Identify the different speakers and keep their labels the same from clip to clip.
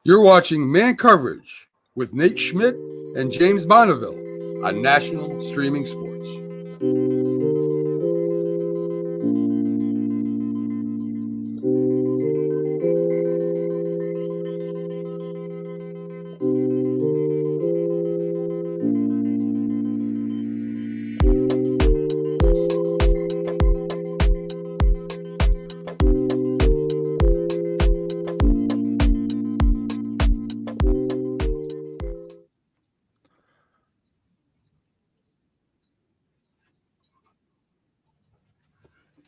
Speaker 1: You're watching Man Coverage with Nate Schmidt and James Bonneville on National Streaming Sports.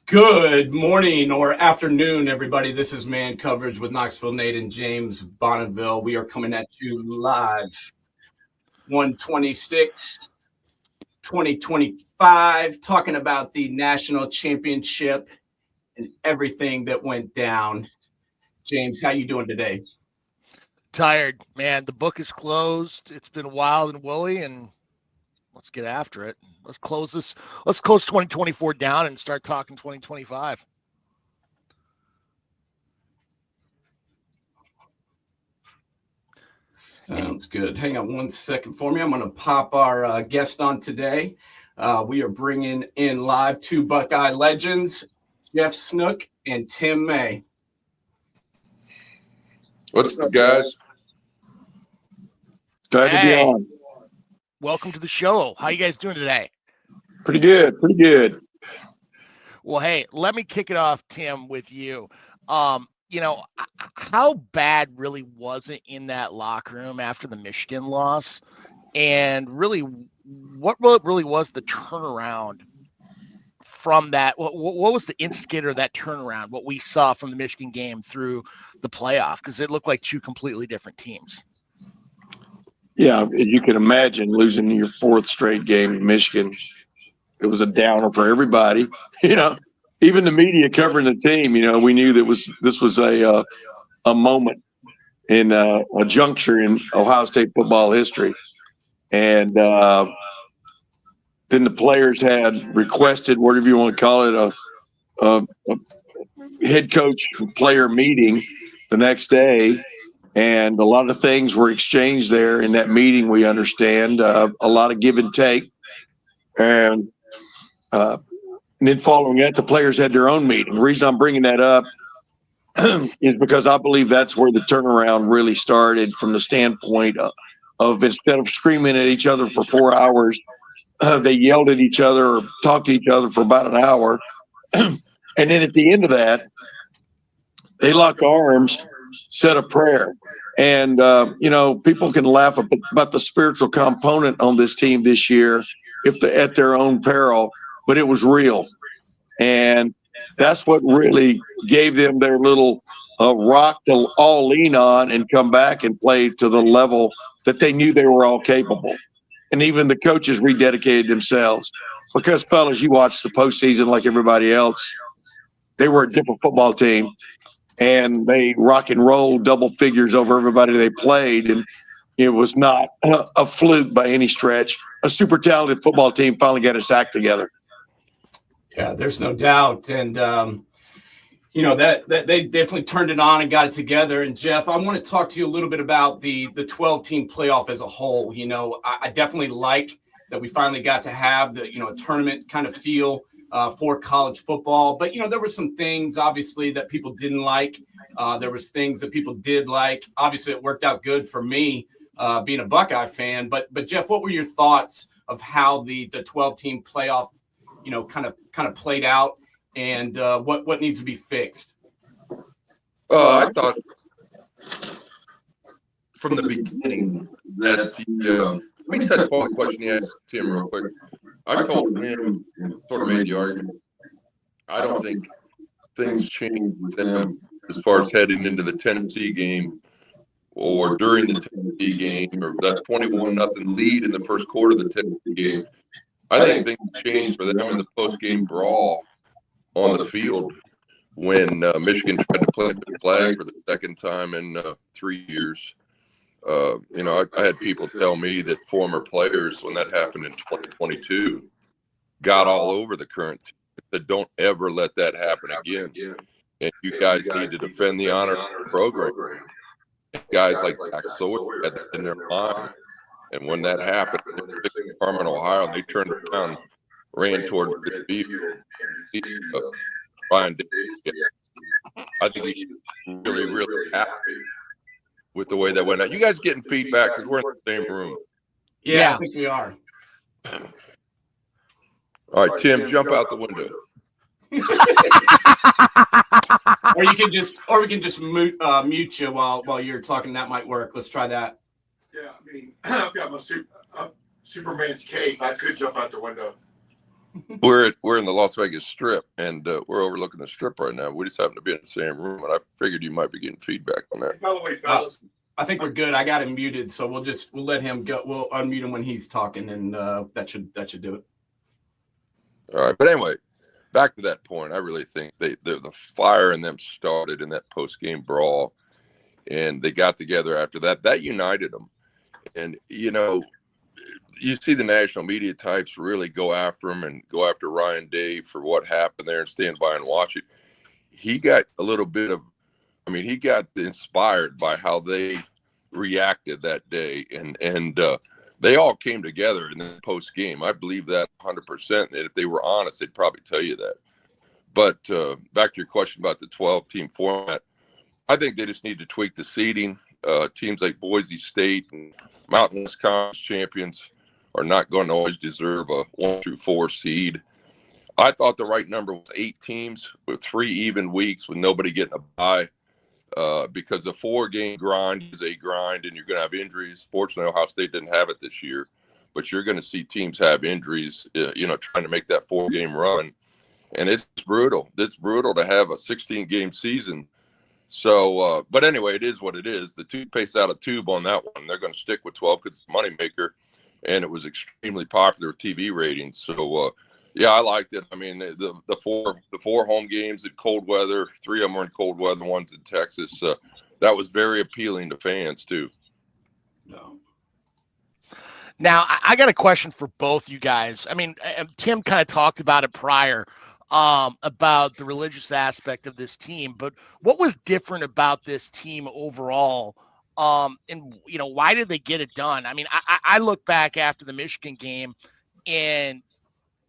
Speaker 2: Good morning or afternoon, everybody. This is Man Coverage with Knoxville Nate and James Bonneville. We are coming at you live 1/26/2025, talking about the national championship and everything that went down. James, how you doing today?
Speaker 3: Tired, man. The book is closed. It's been wild and woolly, and let's get after it. Let's close this. Let's close 2024 down and start talking 2025.
Speaker 2: Sounds good. Hang on one second for me. I'm going to pop our guest on today. We are bringing in live two Buckeye legends, Jeff Snook and Tim May.
Speaker 4: What's up, guys?
Speaker 5: Glad to be on.
Speaker 3: Welcome to the show. How you guys doing today?
Speaker 5: Pretty good. Pretty good.
Speaker 3: Well, hey, let me kick it off, Tim, with you. How bad really was it in that locker room after the Michigan loss? And really, what really was the turnaround from that? What was the instigator of that turnaround, what we saw from the Michigan game through the playoff? Because it looked like two completely different teams.
Speaker 5: Yeah, as you can imagine, losing your fourth straight game in Michigan, it was a downer for everybody. Even the media covering the team, we knew that this was a moment in a juncture in Ohio State football history. And then the players had requested, whatever you want to call it, a head coach player meeting the next day. And a lot of things were exchanged there in that meeting, we understand, a lot of give and take. And then following that, the players had their own meeting. The reason I'm bringing that up is because I believe that's where the turnaround really started, from the standpoint of instead of screaming at each other for 4 hours, they yelled at each other or talked to each other for about an hour. And then at the end of that, they locked arms, said a prayer. And, people can laugh about the spiritual component on this team this year at their own peril, but it was real. And that's what really gave them their little rock to all lean on and come back and play to the level that they knew they were all capable. And even the coaches rededicated themselves. Because, fellas, you watched the postseason like everybody else. They were a different football team. And they rock and roll double figures over everybody they played. And it was not a fluke by any stretch. A super talented football team finally got its act together.
Speaker 2: Yeah, there's no doubt. And, that they definitely turned it on and got it together. And, Jeff, I want to talk to you a little bit about the 12-team playoff as a whole. I definitely like that we finally got to have the, a tournament kind of feel for college football. But, there were some things, obviously, that people didn't like. There was things that people did like. Obviously, it worked out good for me being a Buckeye fan. But Jeff, what were your thoughts of how the 12-team playoff, kind of played out, and what needs to be fixed?
Speaker 4: I thought from the beginning that let me touch upon the question you asked Tim real quick. I told him, sort of made the argument, I don't think things changed with them as far as heading into the Tennessee game or during the Tennessee game, or that 21-0 lead in the first quarter of the Tennessee game. I think things changed for them in the post-game brawl on the field when Michigan tried to plant the flag for the second time in 3 years. I had people tell me that former players, when that happened in 2022, got all over the current team, that don't ever let that happen again. And you guys need to defend the honor of the program. guys like Jack Sawyer had that in their mind. And when that happened, Carmen, Ohio, they turned around, ran toward the field. Ryan Davis. I think he's really, really happy with the way that went out. You guys getting feedback because we're in the same room.
Speaker 2: Yeah, I think we are.
Speaker 4: All right, Tim, jump out the window.
Speaker 2: Or we can just mute you while you're talking. That might work. Let's try that.
Speaker 6: Yeah, I mean, I've got my Superman's cape. I could jump out the window.
Speaker 4: We're in the Las Vegas Strip, and we're overlooking the Strip right now. We just happen to be in the same room, and I figured you might be getting feedback on that.
Speaker 6: By the way, fellas,
Speaker 2: I think we're good. I got him muted, so we'll let him go. We'll unmute him when he's talking, and that should do it.
Speaker 4: All right, but anyway, back to that point. I really think the fire in them started in that post game brawl, and they got together after that. That united them, and you see the national media types really go after him and go after Ryan Day for what happened there and stand by and watch it. He got a little bit of, he got inspired by how they reacted that day. And they all came together in the post game. I believe that 100%. And if they were honest, they'd probably tell you that. But back to your question about the 12-team format, I think they just need to tweak the seeding. Teams like Boise State and Mountain West Conference champions are not going to always deserve a 1 through 4 seed. I thought the right number was 8 teams with 3 even weeks with nobody getting a bye, because a 4-game grind is a grind, and you're going to have injuries. Fortunately, Ohio State didn't have it this year, but you're going to see teams have injuries, trying to make that 4-game run, and it's brutal. It's brutal to have a 16-game season. So, but anyway, it is what it is. The toothpaste out of tube on that one. They're going to stick with 12 because it's a moneymaker. And it was extremely popular with TV ratings. So, yeah, I liked it. The four home games in cold weather, 3 of them were in cold weather, one's in Texas. That was very appealing to fans, too.
Speaker 2: No.
Speaker 3: Now, I got a question for both you guys. Tim kind of talked about it prior, about the religious aspect of this team. But what was different about this team overall? And why did they get it done? I look back after the Michigan game, and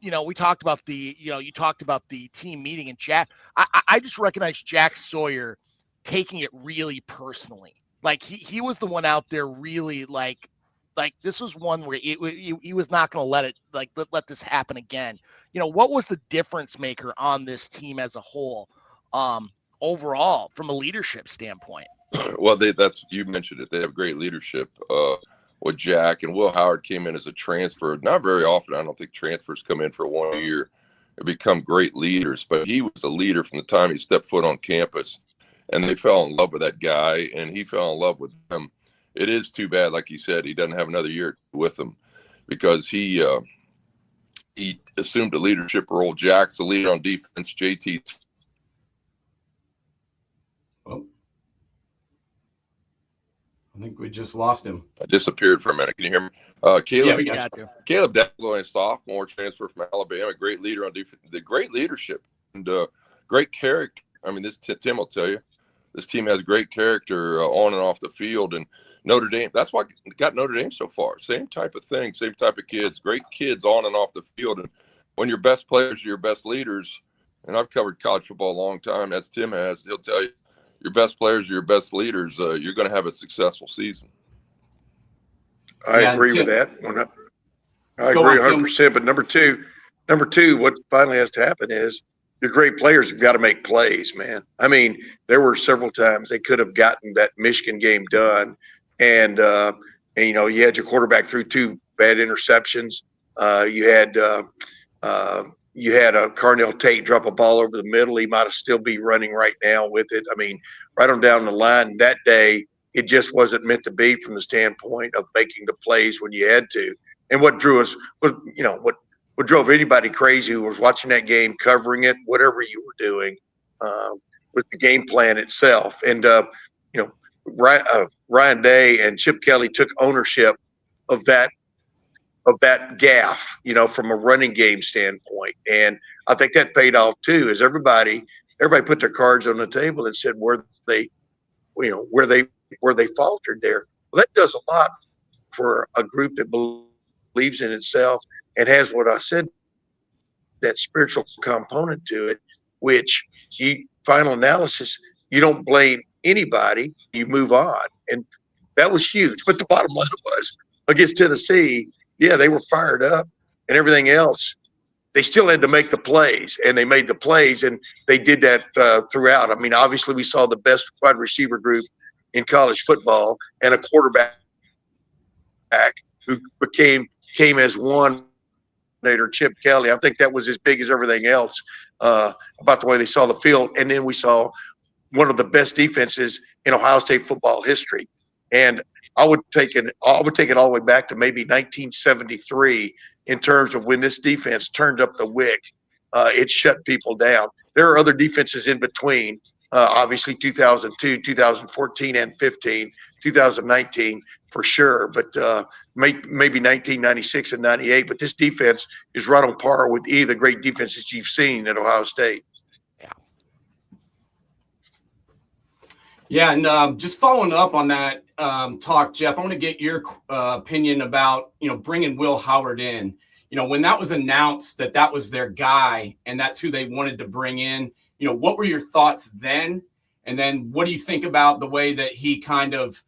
Speaker 3: we talked about you talked about the team meeting, and Jack. I just recognized Jack Sawyer taking it really personally. Like he was the one out there really like this was one where he was not going to let it let this happen again. What was the difference maker on this team as a whole, overall from a leadership standpoint?
Speaker 4: Well, you mentioned it. They have great leadership with Jack, and Will Howard came in as a transfer. Not very often. I don't think transfers come in for 1 year and become great leaders, but he was a leader from the time he stepped foot on campus, and they fell in love with that guy, and he fell in love with them. It is too bad, like he said, he doesn't have another year with them, because he assumed a leadership role. Jack's the leader on defense. JT.
Speaker 2: I think we just lost him.
Speaker 4: I disappeared for a minute. Can you hear me? Caleb,
Speaker 3: we got you.
Speaker 4: Caleb Dazzle, a sophomore transfer from Alabama, great leader on defense. The great leadership and great character. Tim will tell you, this team has great character on and off the field. And Notre Dame, that's why I got Notre Dame so far. Same type of thing, same type of kids, great kids on and off the field. And when your best players are your best leaders, and I've covered college football a long time, as Tim has, he'll tell you, your best players are your best leaders. You're going to have a successful season.
Speaker 5: I agree with that. I agree 100%. But number two, what finally has to happen is your great players have got to make plays, man. There were several times they could have gotten that Michigan game done, and you had your quarterback threw 2 bad interceptions. You had a Carnell Tate drop a ball over the middle. He might still be running right now with it. Right on down the line. That day, it just wasn't meant to be from the standpoint of making the plays when you had to. And what drew us, what drove anybody crazy who was watching that game, covering it, whatever you were doing, with the game plan itself. And Ryan Day and Chip Kelly took ownership of that gaffe, from a running game standpoint. And I think that paid off too, as everybody put their cards on the table and said where they where they faltered there. Well, that does a lot for a group that believes in itself and has what I said, that spiritual component to it, which final analysis, you don't blame anybody, you move on. And that was huge. But the bottom line was against Tennessee, yeah, they were fired up and everything else. They still had to make the plays, and they made the plays, and they did that throughout. I mean, obviously, we saw the best wide receiver group in college football and a quarterback who came as one. Chip Kelly. I think that was as big as everything else about the way they saw the field. And then we saw one of the best defenses in Ohio State football history. And I would take it all the way back to maybe 1973 in terms of when this defense turned up the wick. It shut people down. There are other defenses in between. Obviously 2002, 2014 and 15, 2019 for sure, but maybe 1996 and 98. But this defense is right on par with either great defenses you've seen at Ohio State.
Speaker 2: Yeah, and just following up on that talk, Jeff, I want to get your opinion about, bringing Will Howard in. When that was announced that was their guy and that's who they wanted to bring in, what were your thoughts then? And then what do you think about the way that he kind of,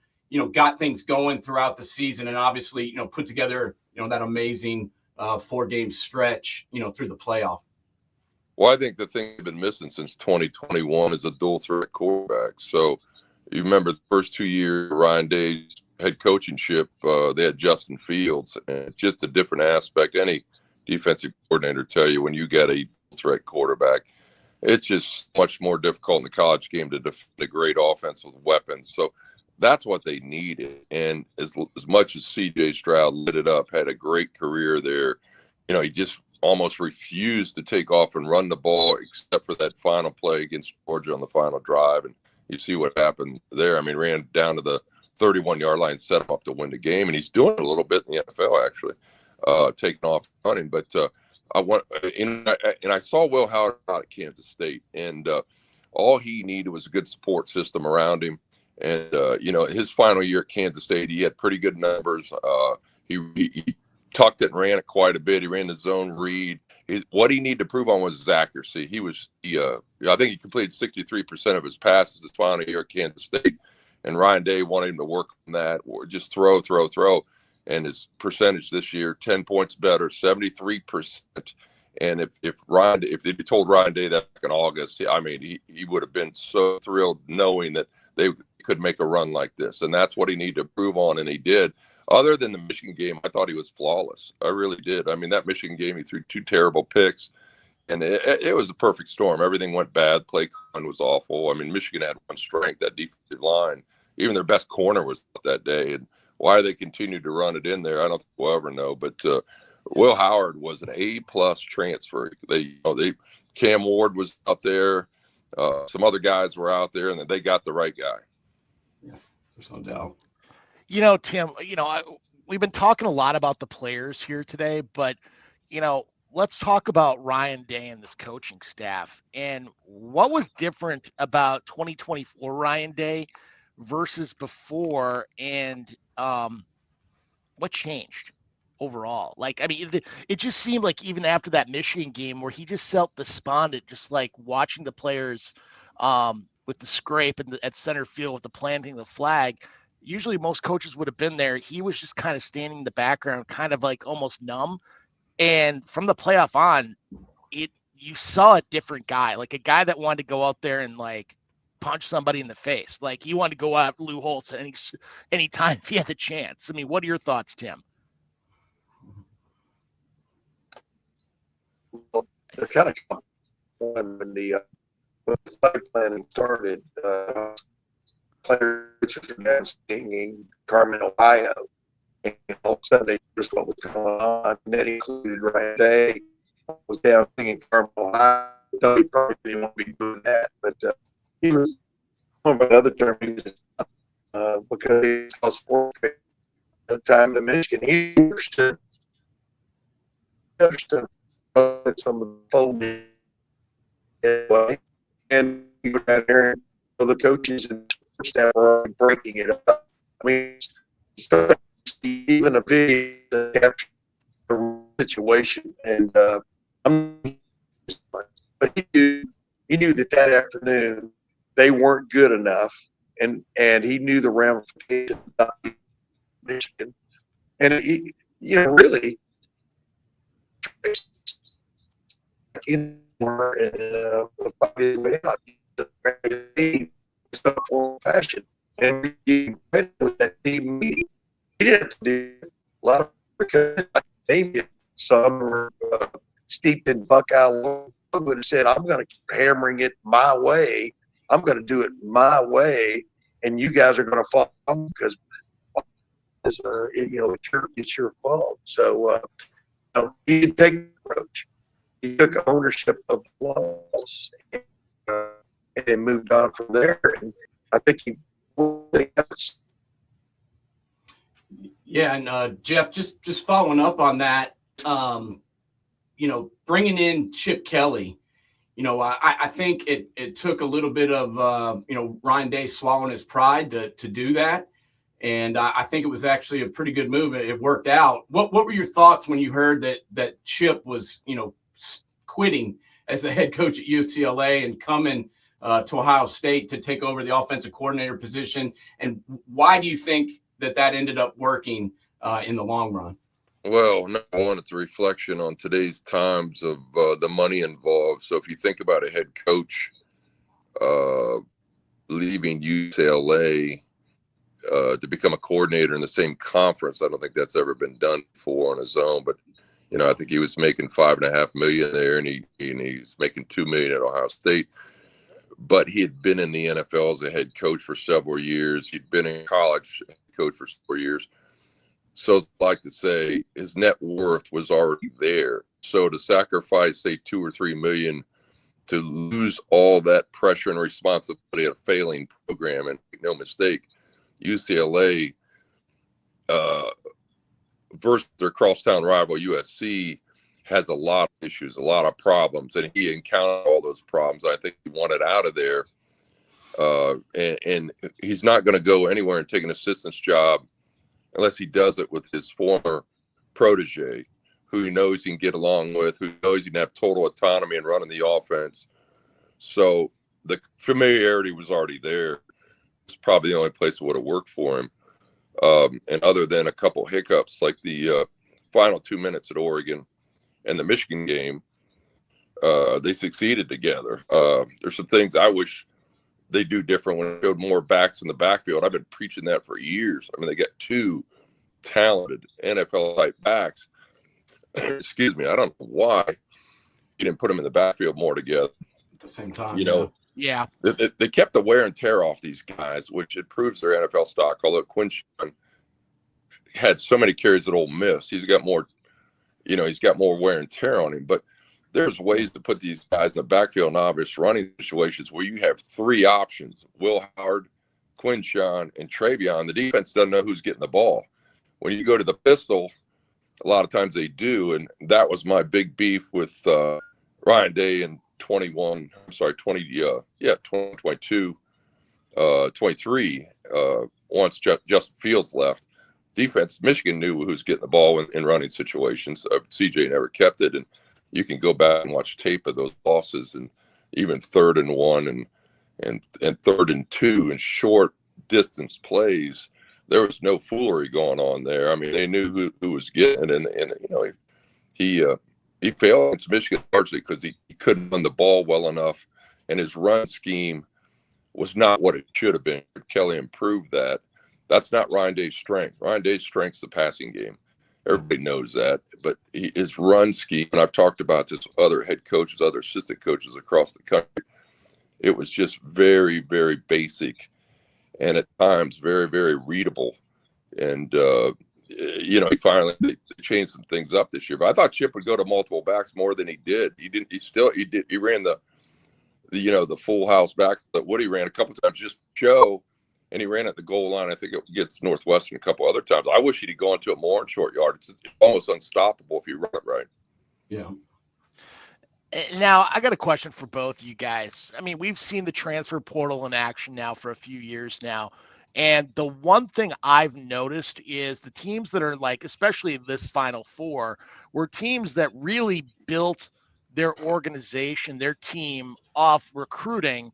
Speaker 2: got things going throughout the season and obviously, put together, that amazing 4-game stretch, through the playoff?
Speaker 4: Well, I think the thing they've been missing since 2021 is a dual threat quarterback. So you remember the first 2 years, Ryan Day's head coachingship, they had Justin Fields, and it's just a different aspect. Any defensive coordinator tell you when you get a threat quarterback, it's just much more difficult in the college game to defend a great offense with weapons. So that's what they needed. And as much as C.J. Stroud lit it up, had a great career there, he just almost refused to take off and run the ball except for that final play against Georgia on the final drive. And you see what happened there. I mean, ran down to the 31-yard line, set him up to win the game. And he's doing it a little bit in the NFL, actually, taking off running. But I saw Will Howard out at Kansas State, and all he needed was a good support system around him. And, his final year at Kansas State, he had pretty good numbers. He tucked it and ran it quite a bit. He ran the zone read. What he needed to prove on was his accuracy. I think he completed 63% of his passes his final year at Kansas State. And Ryan Day wanted him to work on that, or just throw. And his percentage this year, 10 points better, 73%. And if they'd told Ryan Day that back in August, I mean, he would have been so thrilled knowing that they could make a run like this. And that's what he needed to prove on, and he did. Other than the Michigan game, I thought he was flawless. I really did. I mean, that Michigan game, he threw 2 terrible picks, and it was a perfect storm. Everything went bad. Play calling was awful. I mean, Michigan had one strength, that defensive line. Even their best corner was out that day. And why they continued to run it in there, I don't think we'll ever know. But Will Howard was an A-plus transfer. Cam Ward was out there. Some other guys were out there, and they got the right guy.
Speaker 2: Yeah, there's no doubt.
Speaker 3: Tim, we've been talking a lot about the players here today, but, let's talk about Ryan Day and this coaching staff. And what was different about 2024 Ryan Day versus before, and what changed overall? Like, I mean, it just seemed like even after that Michigan game where he just felt despondent, just like watching the players with the scrape and at center field with the planting the flag. Usually most coaches would have been there. He was just kind of standing in the background, kind of like almost numb. And from the playoff on, you saw a different guy, like a guy that wanted to go out there and like punch somebody in the face. Like he wanted to go out Lou Holtz at any time if he had the chance. I mean, what are your thoughts, Tim?
Speaker 5: Well, they're kind of when the flight planning started. Players were singing Carmen, Ohio, and all of a sudden they noticed what was going on. And that included Ryan Day was down singing Carmen, Ohio. No, he probably didn't want to be doing that, but he was on another term. He was because he saw sports at the time in Michigan. He understood some of the folding anyway, and he was out there and the coaches and staff are breaking it up. I mean, even a video to capture the situation, and but he knew that afternoon they weren't good enough, and he knew the ramifications of Michigan, and he, really, in some fashion, and he went with that team meeting. He didn't have to do a lot of because maybe some were steeped in Buckeye law would have said, "I'm going to keep hammering it my way. I'm going to do it my way, and you guys are going to follow because it's your fault." So he didn't take the approach. He took ownership of the loss and then moved on from there. And I think he.
Speaker 2: Yeah, and Jeff, just following up on that, bringing in Chip Kelly, I think it took a little bit of Ryan Day swallowing his pride to do that, and I think it was actually a pretty good move. It worked out. What were your thoughts when you heard that Chip was quitting as the head coach at UCLA and coming to Ohio State to take over the offensive coordinator position, and why do you think that ended up working in the long run?
Speaker 4: Well, number one, it's a reflection on today's times of the money involved. So if you think about a head coach leaving UCLA to become a coordinator in the same conference, I don't think that's ever been done before on his own. But I think he was making $5.5 million there, and he's making $2 million at Ohio State. But he had been in the NFL as a head coach for several years. He'd been in college head coach for 4 years. So I'd like to say his net worth was already there. So to sacrifice, say, $2 or $3 million to lose all that pressure and responsibility of a failing program, and make no mistake, UCLA versus their crosstown rival USC has a lot of issues, a lot of problems, and he encountered all those problems. I think he wanted out of there, and he's not going to go anywhere and take an assistant's job unless he does it with his former protege, who he knows he can get along with, who knows he can have total autonomy in running the offense. So the familiarity was already there. It's probably the only place that would have worked for him. And other than a couple hiccups, like the final 2 minutes at Oregon and the Michigan game, they succeeded together. There's some things I wish they do different when they showed more backs in the backfield. I've been preaching that for years. I mean, they got two talented NFL-type backs. Excuse me. I don't know why you didn't put them in the backfield more together.
Speaker 2: At the same time,
Speaker 3: Yeah.
Speaker 4: They kept the wear and tear off these guys, which improves their NFL stock. Although Quinshon had so many carries at Ole Miss, he's got more wear and tear on him. But there's ways to put these guys in the backfield in obvious running situations where you have three options: Will Howard, Quinshon, and Travion. The defense doesn't know who's getting the ball. When you go to the pistol, a lot of times they do, and that was my big beef with Ryan Day in 2022, 23. Once Justin Fields left, defense, Michigan knew who was getting the ball in running situations. CJ never kept it, and you can go back and watch tape of those losses, and even 3rd and 1 and 3rd and 2 and short distance plays. There was no foolery going on there. I mean, they knew who was getting it, and he failed against Michigan largely because he couldn't run the ball well enough, and his run scheme was not what it should have been. Kelly improved that. That's not Ryan Day's strength. Ryan Day's strength is the passing game. Everybody knows that. But his run scheme, and I've talked about this with other head coaches, other assistant coaches across the country, it was just very, very basic and at times very, very readable. And, he finally they changed some things up this year. But I thought Chip would go to multiple backs more than he did. He ran the full house back that Woody ran a couple times just for show. And he ran at the goal line. I think it gets Northwestern a couple other times. I wish he'd gone to it more in short yard. It's almost unstoppable if you run it right.
Speaker 2: Yeah.
Speaker 3: Now, I got a question for both of you guys. I mean, we've seen the transfer portal in action now for a few years now. And the one thing I've noticed is the teams that are like, especially this Final Four, were teams that really built their organization, their team off recruiting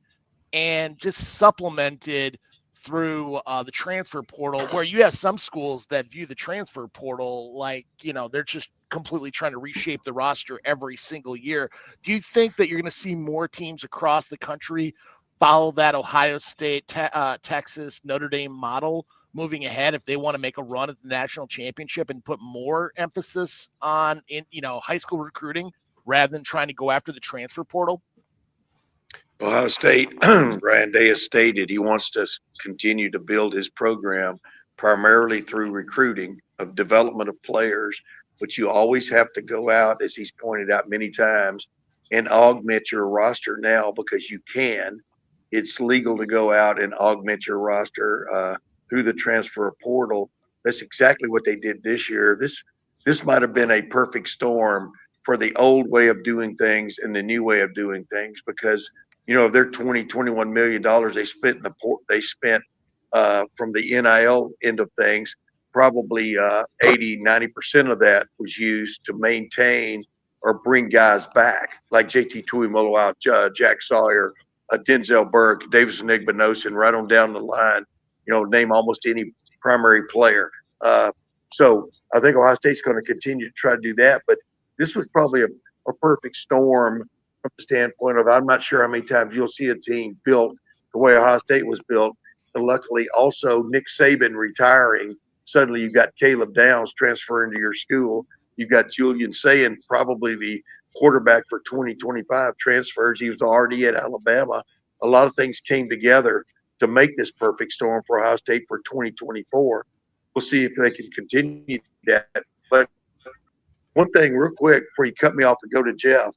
Speaker 3: and just supplemented through the transfer portal, where you have some schools that view the transfer portal like, they're just completely trying to reshape the roster every single year. Do you think that you're going to see more teams across the country follow that Ohio State, Texas, Notre Dame model moving ahead if they want to make a run at the national championship and put more emphasis on high school recruiting rather than trying to go after the transfer portal?
Speaker 5: Ohio State, Brian Day has stated he wants to continue to build his program primarily through recruiting of development of players, but you always have to go out, as he's pointed out many times, and augment your roster now because you can. It's legal to go out and augment your roster through the transfer portal. That's exactly what they did this year. This might have been a perfect storm for the old way of doing things and the new way of doing things because of their $21 million they spent from the NIL end of things, probably 80-90% of that was used to maintain or bring guys back like JT Tuimoloau, Jack Sawyer, Denzel Burke, Davis Igbinosun, right on down the line. Name almost any primary player. So I think Ohio State's going to continue to try to do that, but this was probably a perfect storm from the standpoint of I'm not sure how many times you'll see a team built the way Ohio State was built. And luckily, also Nick Saban retiring. Suddenly, you've got Caleb Downs transferring to your school. You've got Julian Sayin, probably the quarterback for 2025 transfers. He was already at Alabama. A lot of things came together to make this perfect storm for Ohio State for 2024. We'll see if they can continue that. But one thing real quick before you cut me off and go to Jeff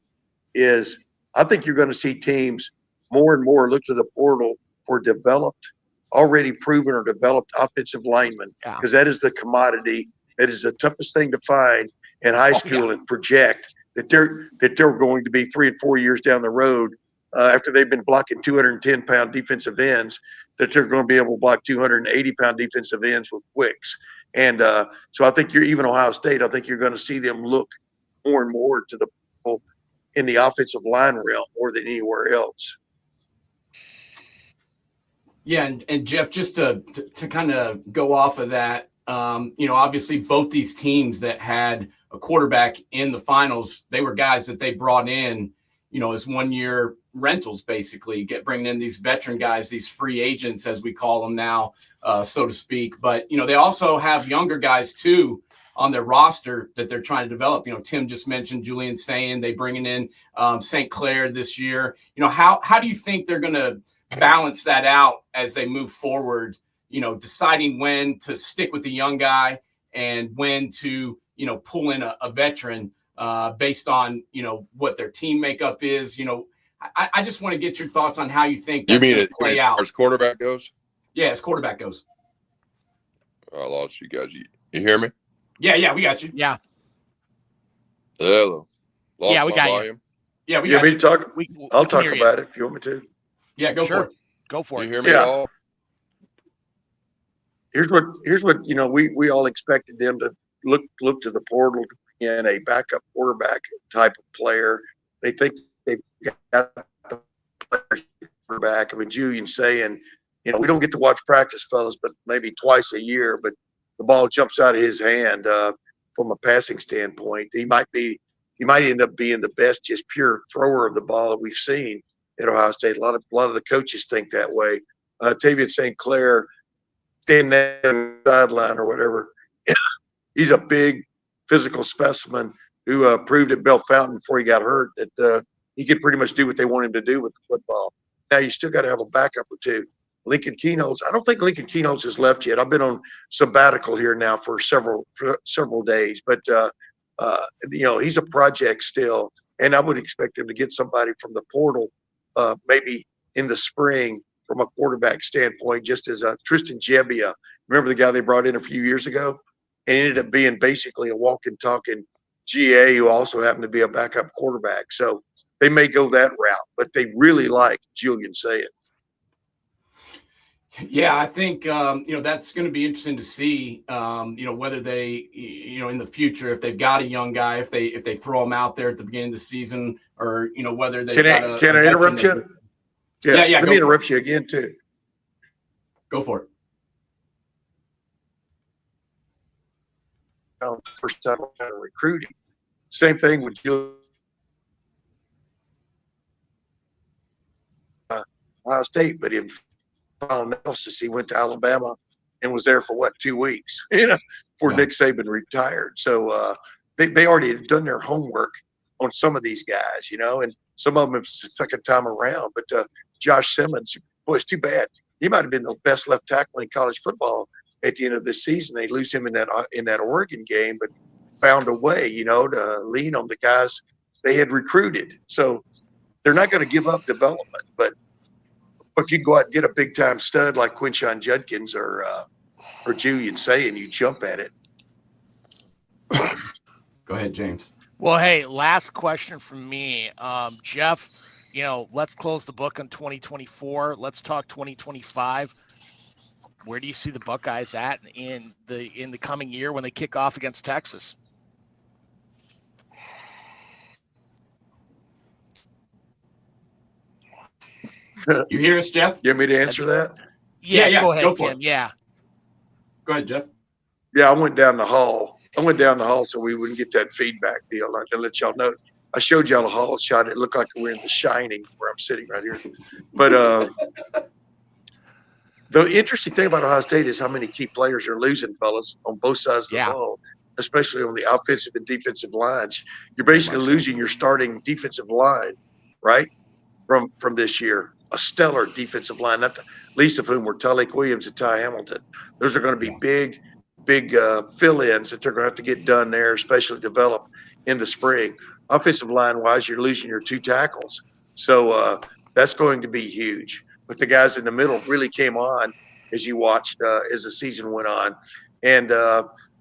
Speaker 5: is I think you're going to see teams more and more look to the portal for developed, already proven or developed offensive linemen because that is the commodity. That is the toughest thing to find in high school and project that they're going to be 3 and 4 years down the road after they've been blocking 210-pound defensive ends that they're going to be able to block 280-pound defensive ends with quicks. And so I think even Ohio State, I think you're going to see them look more and more to the portal in the offensive line realm more than anywhere else.
Speaker 2: Yeah, and Jeff, just to kind of go off of that, obviously both these teams that had a quarterback in the finals, they were guys that they brought in, as 1 year rentals, basically bringing in these veteran guys, these free agents, as we call them now, so to speak. But, they also have younger guys too on their roster that they're trying to develop. Tim just mentioned Julian Sayin, they bringing in St. Clair this year. How do you think they're going to balance that out as they move forward, deciding when to stick with the young guy and when to, pull in a veteran based on, what their team makeup is. I just want to get your thoughts on how you think that's going to play out.
Speaker 4: As quarterback goes?
Speaker 2: Yeah, as quarterback goes.
Speaker 4: I lost you guys. You hear me?
Speaker 2: Yeah, we got you.
Speaker 3: Yeah.
Speaker 4: Hello.
Speaker 3: Yeah, we got volume.
Speaker 2: You. Yeah, we
Speaker 5: got
Speaker 2: you.
Speaker 5: Me talk? I'll talk about it if you want me to.
Speaker 2: Yeah, go for it.
Speaker 3: Go for it.
Speaker 4: You hear me at all?
Speaker 5: Here's what we all expected them to look to the portal to bring in a backup quarterback type of player. They think they've got the quarterback. I mean, Julian Sayin, we don't get to watch practice, fellas, but maybe twice a year. But the ball jumps out of his hand from a passing standpoint. He might end up being the best, just pure thrower of the ball that we've seen at Ohio State. A lot of the coaches think that way. Tavian St. Clair, standing there on the sideline or whatever, he's a big physical specimen who proved at Bell Fountain before he got hurt that he could pretty much do what they want him to do with the football. Now you still got to have a backup or two. Lincoln Keynotes, I don't think Lincoln Keynotes has left yet. I've been on sabbatical here now for several days, but he's a project still, and I would expect him to get somebody from the portal maybe in the spring from a quarterback standpoint, just as Tristan Gebbia. Remember the guy they brought in a few years ago? And ended up being basically a walking, talking GA who also happened to be a backup quarterback. So they may go that route, but they really like Julian Saying.
Speaker 2: Yeah, I think that's going to be interesting to see. Whether they, in the future, if they've got a young guy, if they throw him out there at the beginning of the season, or whether they've got a.
Speaker 5: Can I interrupt you?
Speaker 2: Yeah.
Speaker 5: Let me interrupt you again too.
Speaker 2: Go for it.
Speaker 5: First time I'm recruiting. Same thing with Julian. Ohio State, but in final analysis, he went to Alabama and was there for 2 weeks, before Nick Saban retired. So they already had done their homework on some of these guys, and some of them it's the second time around. But Josh Simmons, boy, it's too bad. He might have been the best left tackle in college football at the end of this season. They lose him in that Oregon game, but found a way, to lean on the guys they had recruited. So they're not going to give up development, but if you go out and get a big time stud like Quinshon Judkins or Julian Saying, you jump at it.
Speaker 2: Go ahead, James.
Speaker 3: Well, hey, last question from me. Jeff, let's close the book on 2024. Let's talk 2025. Where do you see the Buckeyes at in the coming year when they kick off against Texas?
Speaker 2: You hear us, Jeff?
Speaker 5: You want me to answer that?
Speaker 3: Yeah, go ahead,
Speaker 2: go for
Speaker 3: Tim.
Speaker 2: it.
Speaker 3: Yeah.
Speaker 2: Go ahead, Jeff.
Speaker 5: Yeah, I went down the hall so we wouldn't get that feedback deal. I can let y'all know. I showed y'all a hall shot. It looked like we're in The Shining where I'm sitting right here. But the interesting thing about Ohio State is how many key players are losing, fellas, on both sides of the ball, especially on the offensive and defensive lines. You're basically losing your starting defensive line, right, from this year. A stellar defensive line, not the least of whom were Tyleik Williams and Ty Hamilton. Those are going to be big fill-ins that they're going to have to get done there, especially develop in the spring. Offensive line-wise, you're losing your 2 tackles. So that's going to be huge. But the guys in the middle really came on as you watched as the season went on. And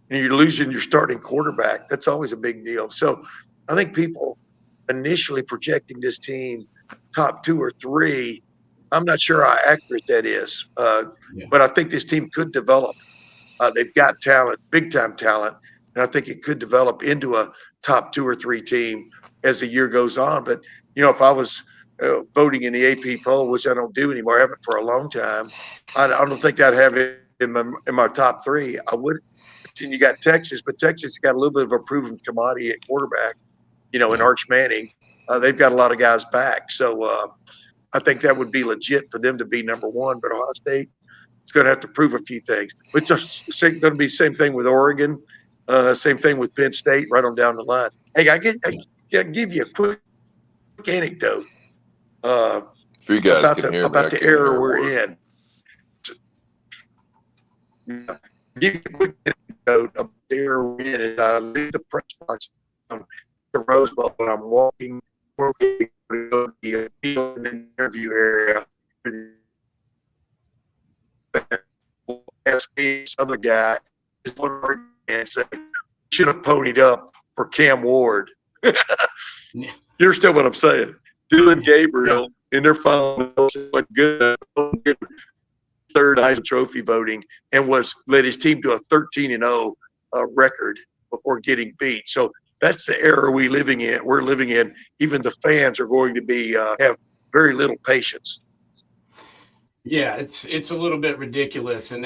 Speaker 5: you're losing your starting quarterback. That's always a big deal. So I think people initially projecting this team top 2 or 3, I'm not sure how accurate that is. But I think this team could develop. They've got talent, big-time talent, and I think it could develop into a top 2 or 3 team as the year goes on. But, if I was voting in the AP poll, which I don't do anymore, I haven't for a long time, I don't think I'd have it in my top 3. I would. And you got Texas, but Texas has got a little bit of a proven commodity at quarterback, in Arch Manning. They've got a lot of guys back. So I think that would be legit for them to be number 1. But Ohio State, it's going to have to prove a few things. It's just going to be the same thing with Oregon, same thing with Penn State, right on down the line. Hey, I give you a quick anecdote
Speaker 4: If you guys
Speaker 5: about
Speaker 4: about
Speaker 5: the era we're in. Give you a quick anecdote about the era we're in. As I leave the press box on the Rose Bowl, and I'm walking to go to the field and interview area. Ask me, this other guy, and say, should have ponied up for Cam Ward. You understand what I'm saying? Dylan Gabriel in their final like good third Heisman Trophy voting and led his team to a 13-0 record before getting beat. So that's the era we're living in. Even the fans are going to be have very little patience.
Speaker 2: Yeah, it's a little bit ridiculous, and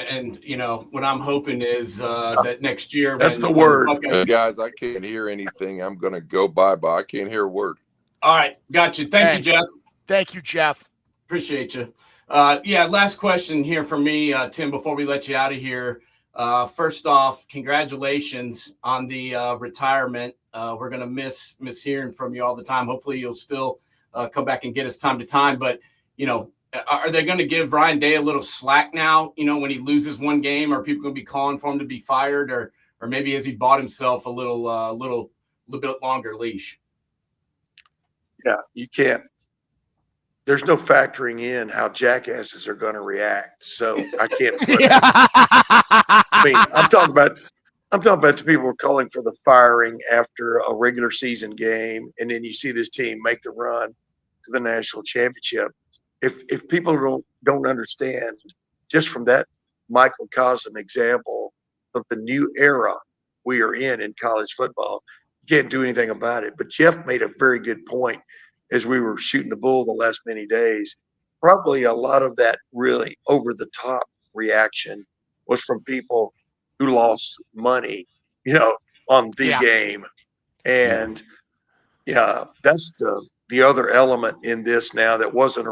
Speaker 2: what I'm hoping is that next year.
Speaker 5: That's the word,
Speaker 4: guys. I can't hear anything. I'm gonna go bye. I can't hear a word.
Speaker 2: All right, got you. Thank you, Jeff.
Speaker 3: Thank you, Jeff.
Speaker 2: Appreciate you. Last question here from me, Tim. Before we let you out of here, first off, congratulations on the retirement. We're gonna miss hearing from you all the time. Hopefully, you'll still come back and get us time to time, but are they going to give Ryan Day a little slack now, when he loses one game? Are people going to be calling for him to be fired, or maybe has he bought himself a little bit longer leash?
Speaker 5: Yeah, you can't. There's no factoring in how jackasses are going to react. So I can't. I mean, I'm talking
Speaker 7: I'm talking about the people who are calling for the firing after a regular season game, and then you see this team make the run to the national championship. If people don't understand, just from that microcosm example of the new era we are in college football, you can't do anything about it. But Jeff made a very good point as we were shooting the bull the last many days. Probably a lot of that really over the top reaction was from people who lost money, on the game. And that's the other element in this now that wasn't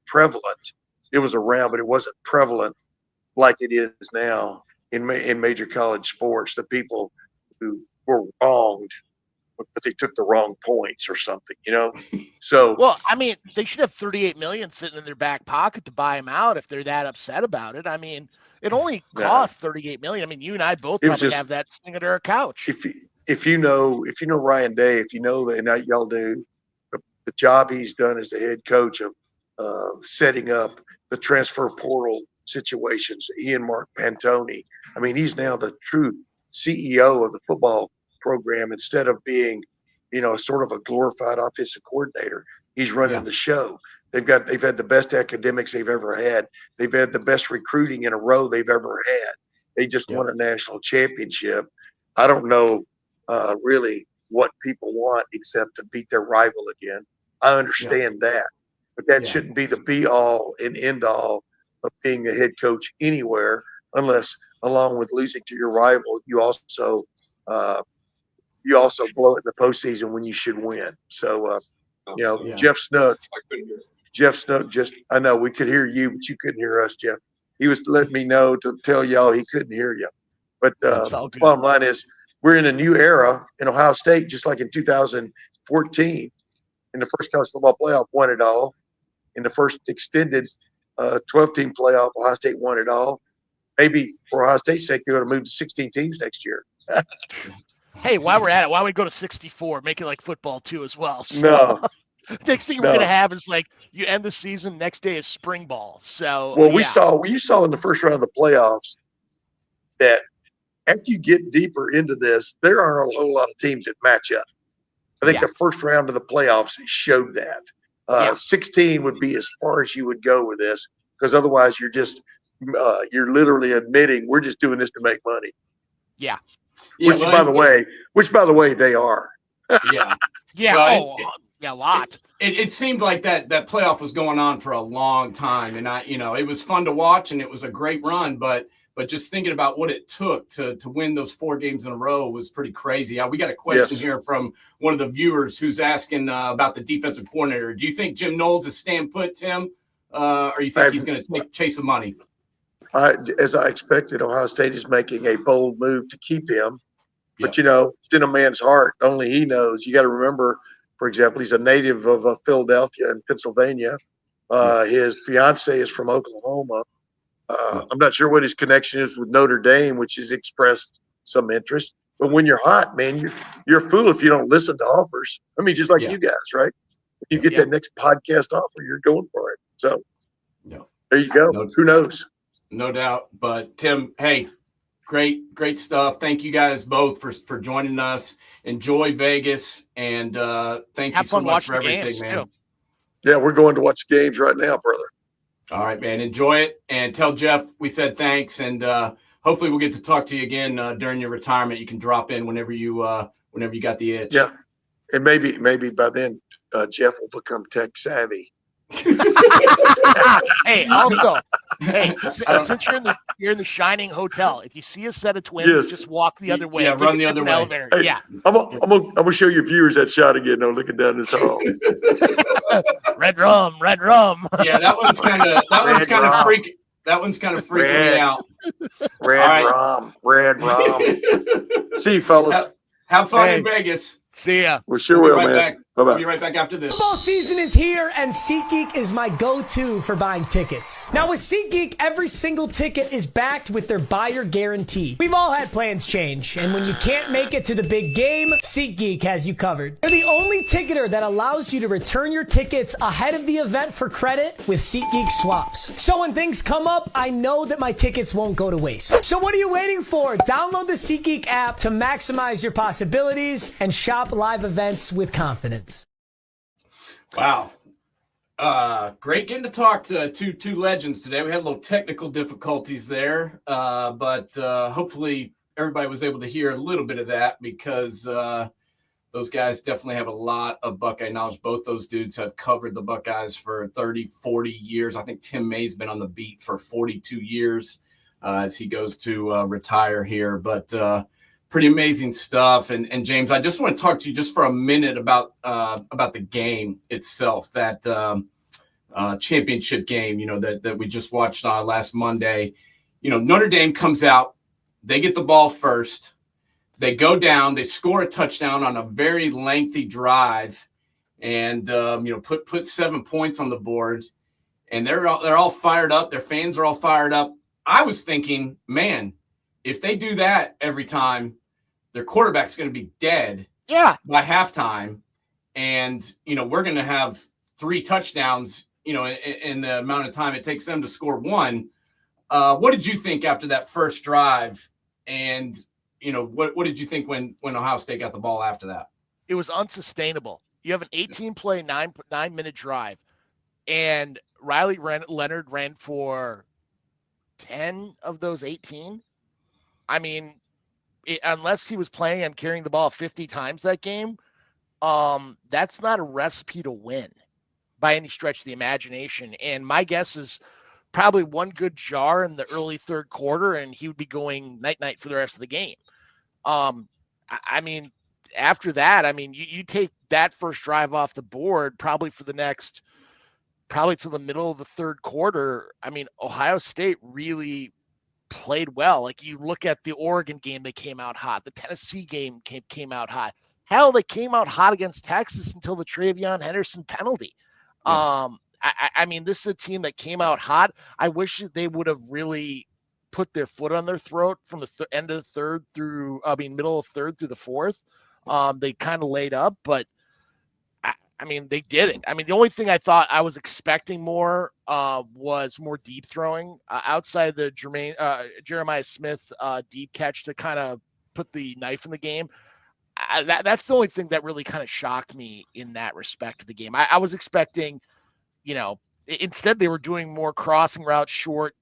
Speaker 7: prevalent. It was around, but it wasn't prevalent like it is now in major college sports. The people who were wronged but they took the wrong points or something, So
Speaker 3: well, I mean, they should have 38 million sitting in their back pocket to buy him out if they're that upset about it. I mean, it only cost 38 million. I mean, you and I both probably have that sitting under our couch.
Speaker 7: If you know Ryan Day, if you know that, and y'all do, the job he's done as the head coach of setting up the transfer portal situations, he and Mark Pantoni. I mean, he's now the true CEO of the football program instead of being, sort of a glorified offensive coordinator. He's running the show. They've had the best academics they've ever had. They've had the best recruiting in a row they've ever had. They just won a national championship. I don't know really what people want except to beat their rival again. I understand that, but that shouldn't be the be all and end all of being a head coach anywhere, unless along with losing to your rival, you also blow it in the postseason when you should win. So, Jeff Snook, I know we could hear you, but you couldn't hear us, Jeff. He was letting me know to tell y'all he couldn't hear you. But the bottom line is we're in a new era in Ohio State, just like in 2014. In the first college football playoff, won it all. In the first extended 12-team playoff, Ohio State won it all. Maybe for Ohio State's sake, they're going to move to 16 teams next year.
Speaker 3: Hey, while we're at it, why don't we go to 64, make it like football too as well? So,
Speaker 7: no.
Speaker 3: Next thing we're going to have is like you end the season, next day is spring ball. So,
Speaker 7: well, you saw in the first round of the playoffs that after you get deeper into this, there aren't a whole lot of teams that match up. I think the first round of the playoffs showed that. 16 would be as far as you would go with this, because otherwise you're literally admitting we're just doing this to make money.
Speaker 3: Yeah.
Speaker 7: Which, by the way, they are.
Speaker 3: Yeah.
Speaker 2: Well,
Speaker 3: a lot.
Speaker 2: It seemed like that playoff was going on for a long time, and it was fun to watch, and it was a great run, but just thinking about what it took to win those 4 games in a row was pretty crazy. We got a question here from one of the viewers who's asking about the defensive coordinator. Do you think Jim Knowles is staying put, Tim, or you think he's going to chase some money?
Speaker 7: As I expected, Ohio State is making a bold move to keep him. But, it's in a man's heart. Only he knows. You got to remember, for example, he's a native of Philadelphia and Pennsylvania. His fiance is from Oklahoma. I'm not sure what his connection is with Notre Dame, which has expressed some interest. But when you're hot, man, you're a fool if you don't listen to offers. I mean, just like you guys, right? If you get that next podcast offer, you're going for it. So there you go. Who knows?
Speaker 2: No doubt. But Tim, hey, great stuff. Thank you guys both for joining us. Enjoy Vegas, and thank you so much for everything, man.
Speaker 7: Yeah, we're going to watch games right now, brother.
Speaker 2: All right, man. Enjoy it, and tell Jeff we said thanks, and hopefully we'll get to talk to you again during your retirement. You can drop in whenever you got the itch.
Speaker 7: Yeah, and maybe by then Jeff will become tech savvy.
Speaker 3: Hey, also, since you're in the Shining Hotel, if you see a set of twins, just walk the other way.
Speaker 2: Yeah, run the other way.
Speaker 3: Elevator.
Speaker 7: Hey, I'm gonna show your viewers that shot again. No, looking down this hall.
Speaker 3: Red rum.
Speaker 2: Yeah, that one's kind of freaking me out.
Speaker 7: Red rum. See you, fellas.
Speaker 2: Have fun in Vegas.
Speaker 3: See ya.
Speaker 7: We sure will,
Speaker 2: right
Speaker 7: man.
Speaker 2: Back.
Speaker 5: Bye-bye.
Speaker 2: We'll be right back after this.
Speaker 8: Football season is here, and SeatGeek is my go-to for buying tickets. Now, with SeatGeek, every single ticket is backed with their buyer guarantee. We've all had plans change, and when you can't make it to the big game, SeatGeek has you covered. They're the only ticketer that allows you to return your tickets ahead of the event for credit with SeatGeek swaps. So when things come up, I know that my tickets won't go to waste. So what are you waiting for? Download the SeatGeek app to maximize your possibilities and shop live events with confidence.
Speaker 2: Wow. Great getting to talk to two legends today. We had a little technical difficulties there, but hopefully everybody was able to hear a little bit of that because those guys definitely have a lot of Buckeye knowledge. Both those dudes have covered the Buckeyes for 30, 40 years. I think Tim May's been on the beat for 42 years as he goes to retire here. But pretty amazing stuff. And James, I just want to talk to you just for a minute about the game itself, that championship game, that we just watched last Monday. Notre Dame comes out, they get the ball first, they go down, they score a touchdown on a very lengthy drive, and put 7 points on the board, and they're all fired up. Their fans are all fired up. I was thinking, man, if they do that every time, their quarterback's going to be dead by halftime. And, we're going to have 3 touchdowns, in the amount of time it takes them to score one. What did you think after that first drive? And, what did you think when Ohio State got the ball after that?
Speaker 3: It was unsustainable. You have an 18-play, 9-minute drive, and Riley Leonard ran for 10 of those 18. I mean, unless he was planning on carrying the ball 50 times that game, that's not a recipe to win by any stretch of the imagination. And my guess is probably one good jar in the early third quarter, and he would be going night-night for the rest of the game. I mean, after that, you take that first drive off the board probably for the next, probably to the middle of the third quarter. Ohio State really played well. Like, you look at the Oregon game, they came out hot. The Tennessee game came out hot. Hell, they came out hot against Texas until the Travion Henderson penalty. Yeah. This is a team that came out hot. I wish they would have really put their foot on their throat from the end of the third through, middle of third through the fourth. They kind of laid up, but they did it. The only thing I thought I was expecting more was more deep throwing outside the Jeremiah Smith deep catch to kind of put the knife in the game. That's the only thing that really kind of shocked me in that respect of the game. I was expecting, instead they were doing more crossing routes short,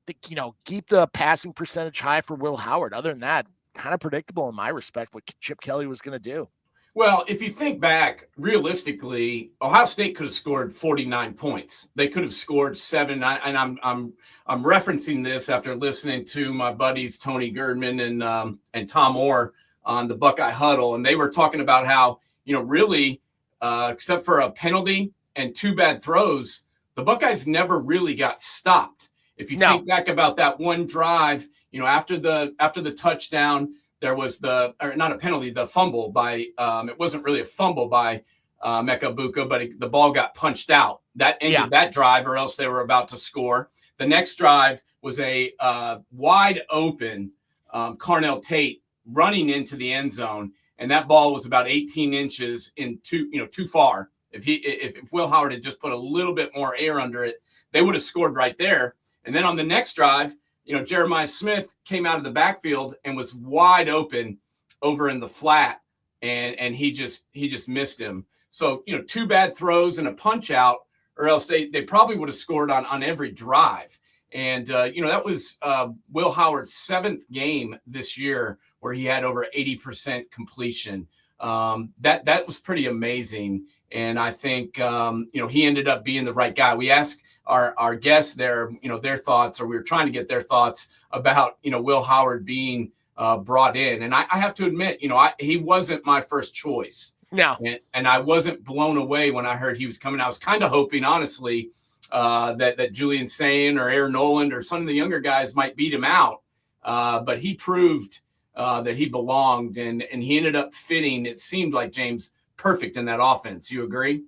Speaker 3: keep the passing percentage high for Will Howard. Other than that, kind of predictable in my respect what Chip Kelly was going to do.
Speaker 2: Well, if you think back, realistically, Ohio State could have scored 49 points. They could have scored 7. And I'm referencing this after listening to my buddies Tony Girdman and Tom Orr on the Buckeye Huddle, and they were talking about how really, except for a penalty and 2 bad throws, the Buckeyes never really got stopped. If you think back about that one drive, after the touchdown, there was not a penalty, the fumble by, it wasn't really a fumble by Mecca Buka, but the ball got punched out. That ended that drive, or else they were about to score. The next drive was a wide open Carnell Tate running into the end zone, and that ball was about 18 inches too far. If Will Howard had just put a little bit more air under it, they would have scored right there. And then on the next drive, Jeremiah Smith came out of the backfield and was wide open over in the flat, and he just missed him. So, 2 bad throws and a punch out, or else they probably would have scored on every drive. And, that was Will Howard's 7th game this year where he had over 80% completion. That was pretty amazing. And I think, he ended up being the right guy. We asked our guests their thoughts, or we were trying to get their thoughts about, Will Howard being brought in. And I have to admit, he wasn't my first choice.
Speaker 3: No.
Speaker 2: And I wasn't blown away when I heard he was coming. I was kind of hoping, honestly, that Julian Sayin or Aaron Noland or some of the younger guys might beat him out. But he proved that he belonged, and he ended up fitting, it seemed like, James, perfect in that offense. You agree?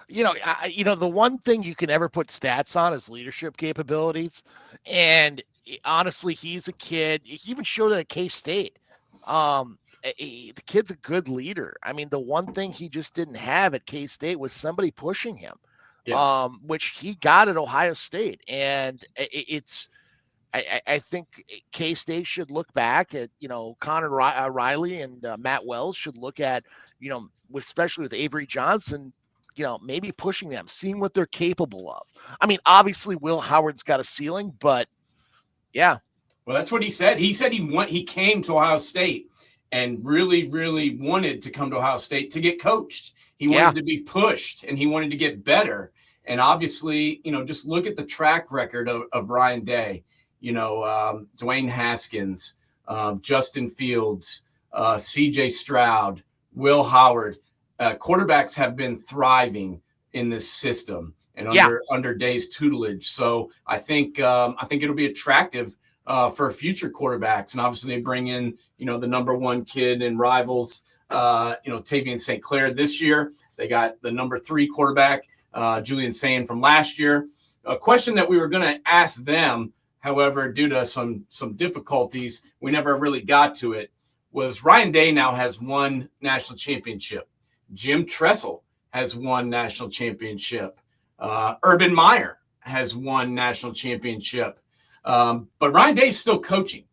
Speaker 3: The one thing you can never put stats on is leadership capabilities. And honestly, he's a kid. He even showed it at K-State. The kid's a good leader. I mean, the one thing he just didn't have at K-State was somebody pushing him, which he got at Ohio State. And I think K-State should look back at, Connor Riley and Matt Wells should look at, especially with Avery Johnson, maybe pushing them, seeing what they're capable of. I mean, obviously Will Howard's got a ceiling, but yeah.
Speaker 2: Well, that's what he said. He said he came to Ohio State and really, really wanted to come to Ohio State to get coached. He wanted to be pushed and he wanted to get better. And obviously, just look at the track record of Ryan Day, Dwayne Haskins, Justin Fields, CJ Stroud, Will Howard. Quarterbacks have been thriving in this system and under Day's tutelage. So I think it'll be attractive for future quarterbacks. And obviously they bring in, the number one kid in Rivals, Tavian St. Clair this year. They got the number 3 quarterback, Julian Sand from last year. A question that we were going to ask them, however, due to some difficulties, we never really got to it, was Ryan Day now has one national championship. Jim Tressel has won national championship. Urban Meyer has won national championship. But Ryan Day is still coaching.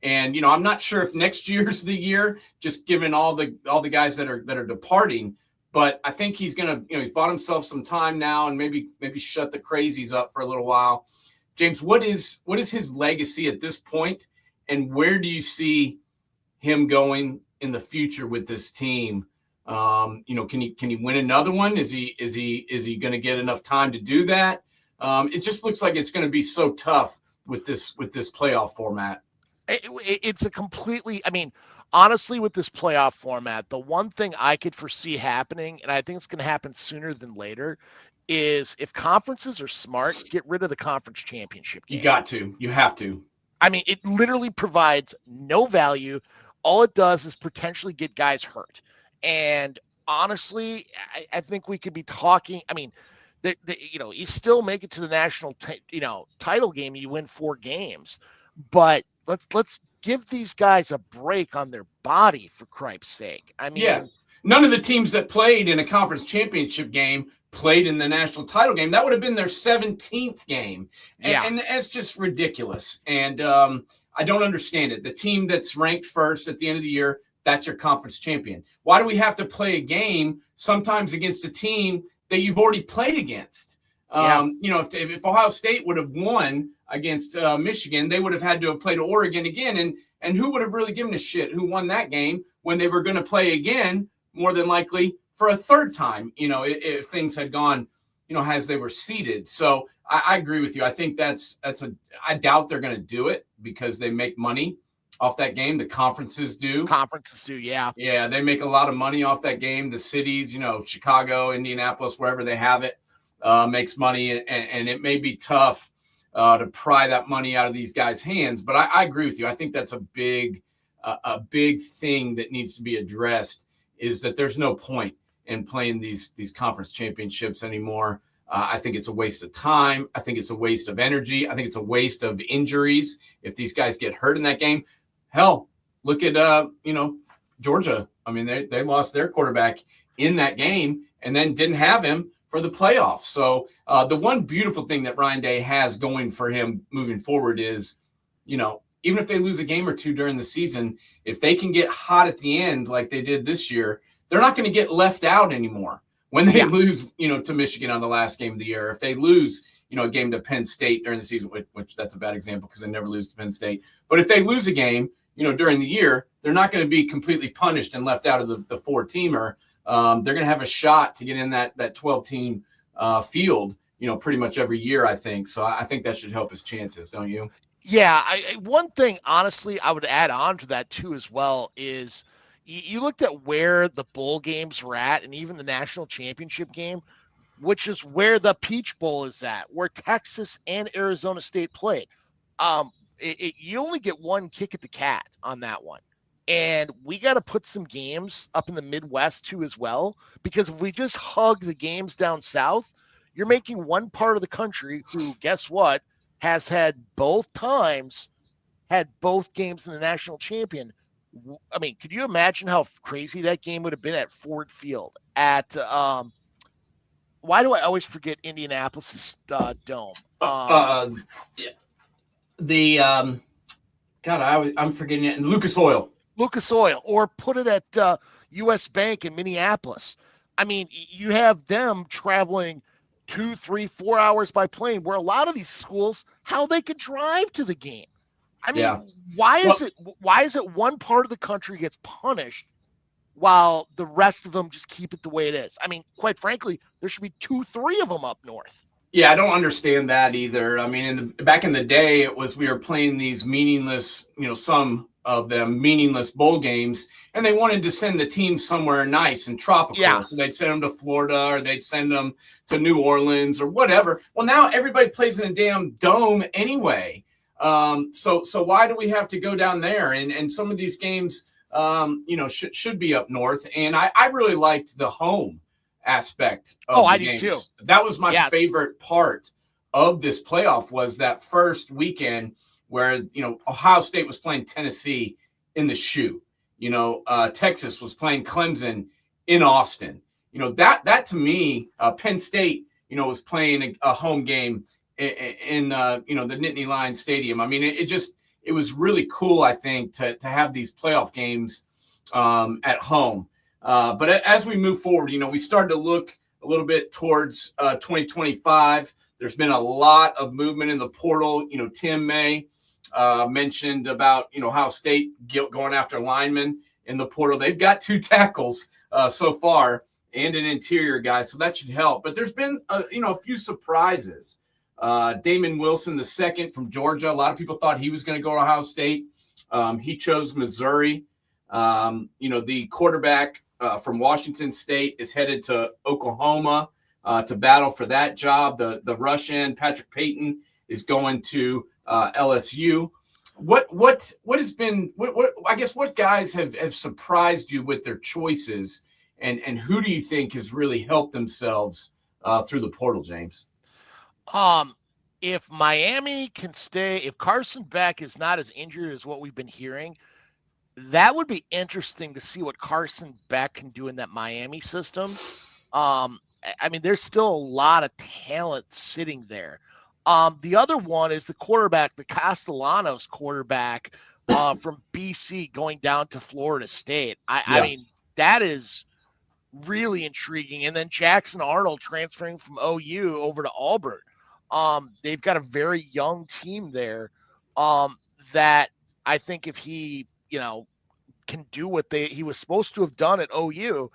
Speaker 2: And, I'm not sure if next year's the year, just given all the guys that are departing. But I think he's going to, he's bought himself some time now and maybe shut the crazies up for a little while. James, what is his legacy at this point, and where do you see him going in the future with this team? Can he win another one? Is he going to get enough time to do that? It just looks like it's going to be so tough with this playoff format.
Speaker 3: It's a completely, honestly, with this playoff format, the one thing I could foresee happening, and I think it's going to happen sooner than later, is if conferences are smart, get rid of the conference championship game.
Speaker 2: You have to.
Speaker 3: It literally provides no value. All it does is potentially get guys hurt. And honestly, I think we could be talking. You still make it to the national, title game. You win 4 games, but let's give these guys a break on their body, for cripe's sake.
Speaker 2: None of the teams that played in a conference championship game played in the national title game. That would have been their 17th game, and it's just ridiculous. And I don't understand it. The team that's ranked first at the end of the year, that's your conference champion. Why do we have to play a game sometimes against a team that you've already played against? If Ohio State would have won against Michigan, they would have had to have played Oregon again. And who would have really given a shit who won that game when they were going to play again, more than likely, for a third time, if things had gone, as they were seeded. So I agree with you. I think I doubt they're going to do it because they make money off that game. The conferences do.
Speaker 3: Yeah.
Speaker 2: Yeah, they make a lot of money off that game. The cities, Chicago, Indianapolis, wherever they have it, makes money. And it may be tough to pry that money out of these guys' hands. But I agree with you. I think that's a big thing that needs to be addressed, is that there's no point in playing these conference championships anymore. I think it's a waste of time. I think it's a waste of energy. I think it's a waste of injuries if these guys get hurt in that game. Hell, look at Georgia. They lost their quarterback in that game and then didn't have him for the playoffs. So the one beautiful thing that Ryan Day has going for him moving forward is, even if they lose a game or two during the season, if they can get hot at the end like they did this year, they're not going to get left out anymore when they lose, to Michigan on the last game of the year. If they lose, a game to Penn State during the season, which that's a bad example because they never lose to Penn State. But if they lose a game, during the year, they're not going to be completely punished and left out of the 4-teamer. They're going to have a shot to get in that 12-team field, pretty much every year, I think. So I think that should help his chances, don't you?
Speaker 3: Yeah. One thing, honestly, I would add on to that too as well is you looked at where the bowl games were at and even the national championship game, which is where the Peach Bowl is at, where Texas and Arizona State played. You only get one kick at the cat on that one. And we got to put some games up in the Midwest too as well, because if we just hug the games down south, you're making one part of the country who, guess what, has had both games in the national champion. I mean, could you imagine how crazy that game would have been at Ford Field at why do I always forget Indianapolis dome?
Speaker 2: Yeah. The I'm forgetting it. Lucas Oil.
Speaker 3: Lucas Oil, or put it at U.S. Bank in Minneapolis. I mean, you have them traveling 2, 3, 4 hours by plane, where a lot of these schools, how they could drive to the game. I mean,
Speaker 2: Yeah.
Speaker 3: why is it one part of the country gets punished while the rest of them just keep it the way it is? I mean, quite frankly, there should be 2, 3 of them up north.
Speaker 2: Yeah, I don't understand that either. I mean, back in the day, we were playing these meaningless, some of them meaningless bowl games, and they wanted to send the team somewhere nice and tropical.
Speaker 3: Yeah.
Speaker 2: So they'd send them to Florida, or they'd send them to New Orleans or whatever. Well, now everybody plays in a damn dome anyway. So why do we have to go down there? And some of these games, should be up north. And I really liked the home aspect of the games.
Speaker 3: I do too.
Speaker 2: That was my favorite part of this playoff, was that first weekend where, Ohio State was playing Tennessee in the shoe. Texas was playing Clemson in Austin. That to me, Penn State, was playing a home game in the Nittany Lion Stadium. I mean, it was really cool, I think, to have these playoff games at home. But as we move forward, we started to look a little bit towards 2025. There's been a lot of movement in the portal. Tim May mentioned about, Ohio State going after linemen in the portal. They've got 2 tackles so far and an interior guy, so that should help. But there's been, a few surprises. Damon Wilson, the second from Georgia. A lot of people thought he was going to go to Ohio State. He chose Missouri. The quarterback from Washington State is headed to Oklahoma to battle for that job. The rush end, Patrick Payton, is going to LSU. What has been I guess what guys have surprised you with their choices, and who do you think has really helped themselves through the portal, James?
Speaker 3: If Miami can stay, if Carson Beck is not as injured as what we've been hearing, that would be interesting to see what Carson Beck can do in that Miami system. I mean, there's still a lot of talent sitting there. The other one is the quarterback, the Castellanos quarterback from BC going down to Florida State. I mean, that is really intriguing. And then Jackson Arnold transferring from OU over to Auburn. They've got a very young team there that I think if he, can do what he was supposed to have done at OU,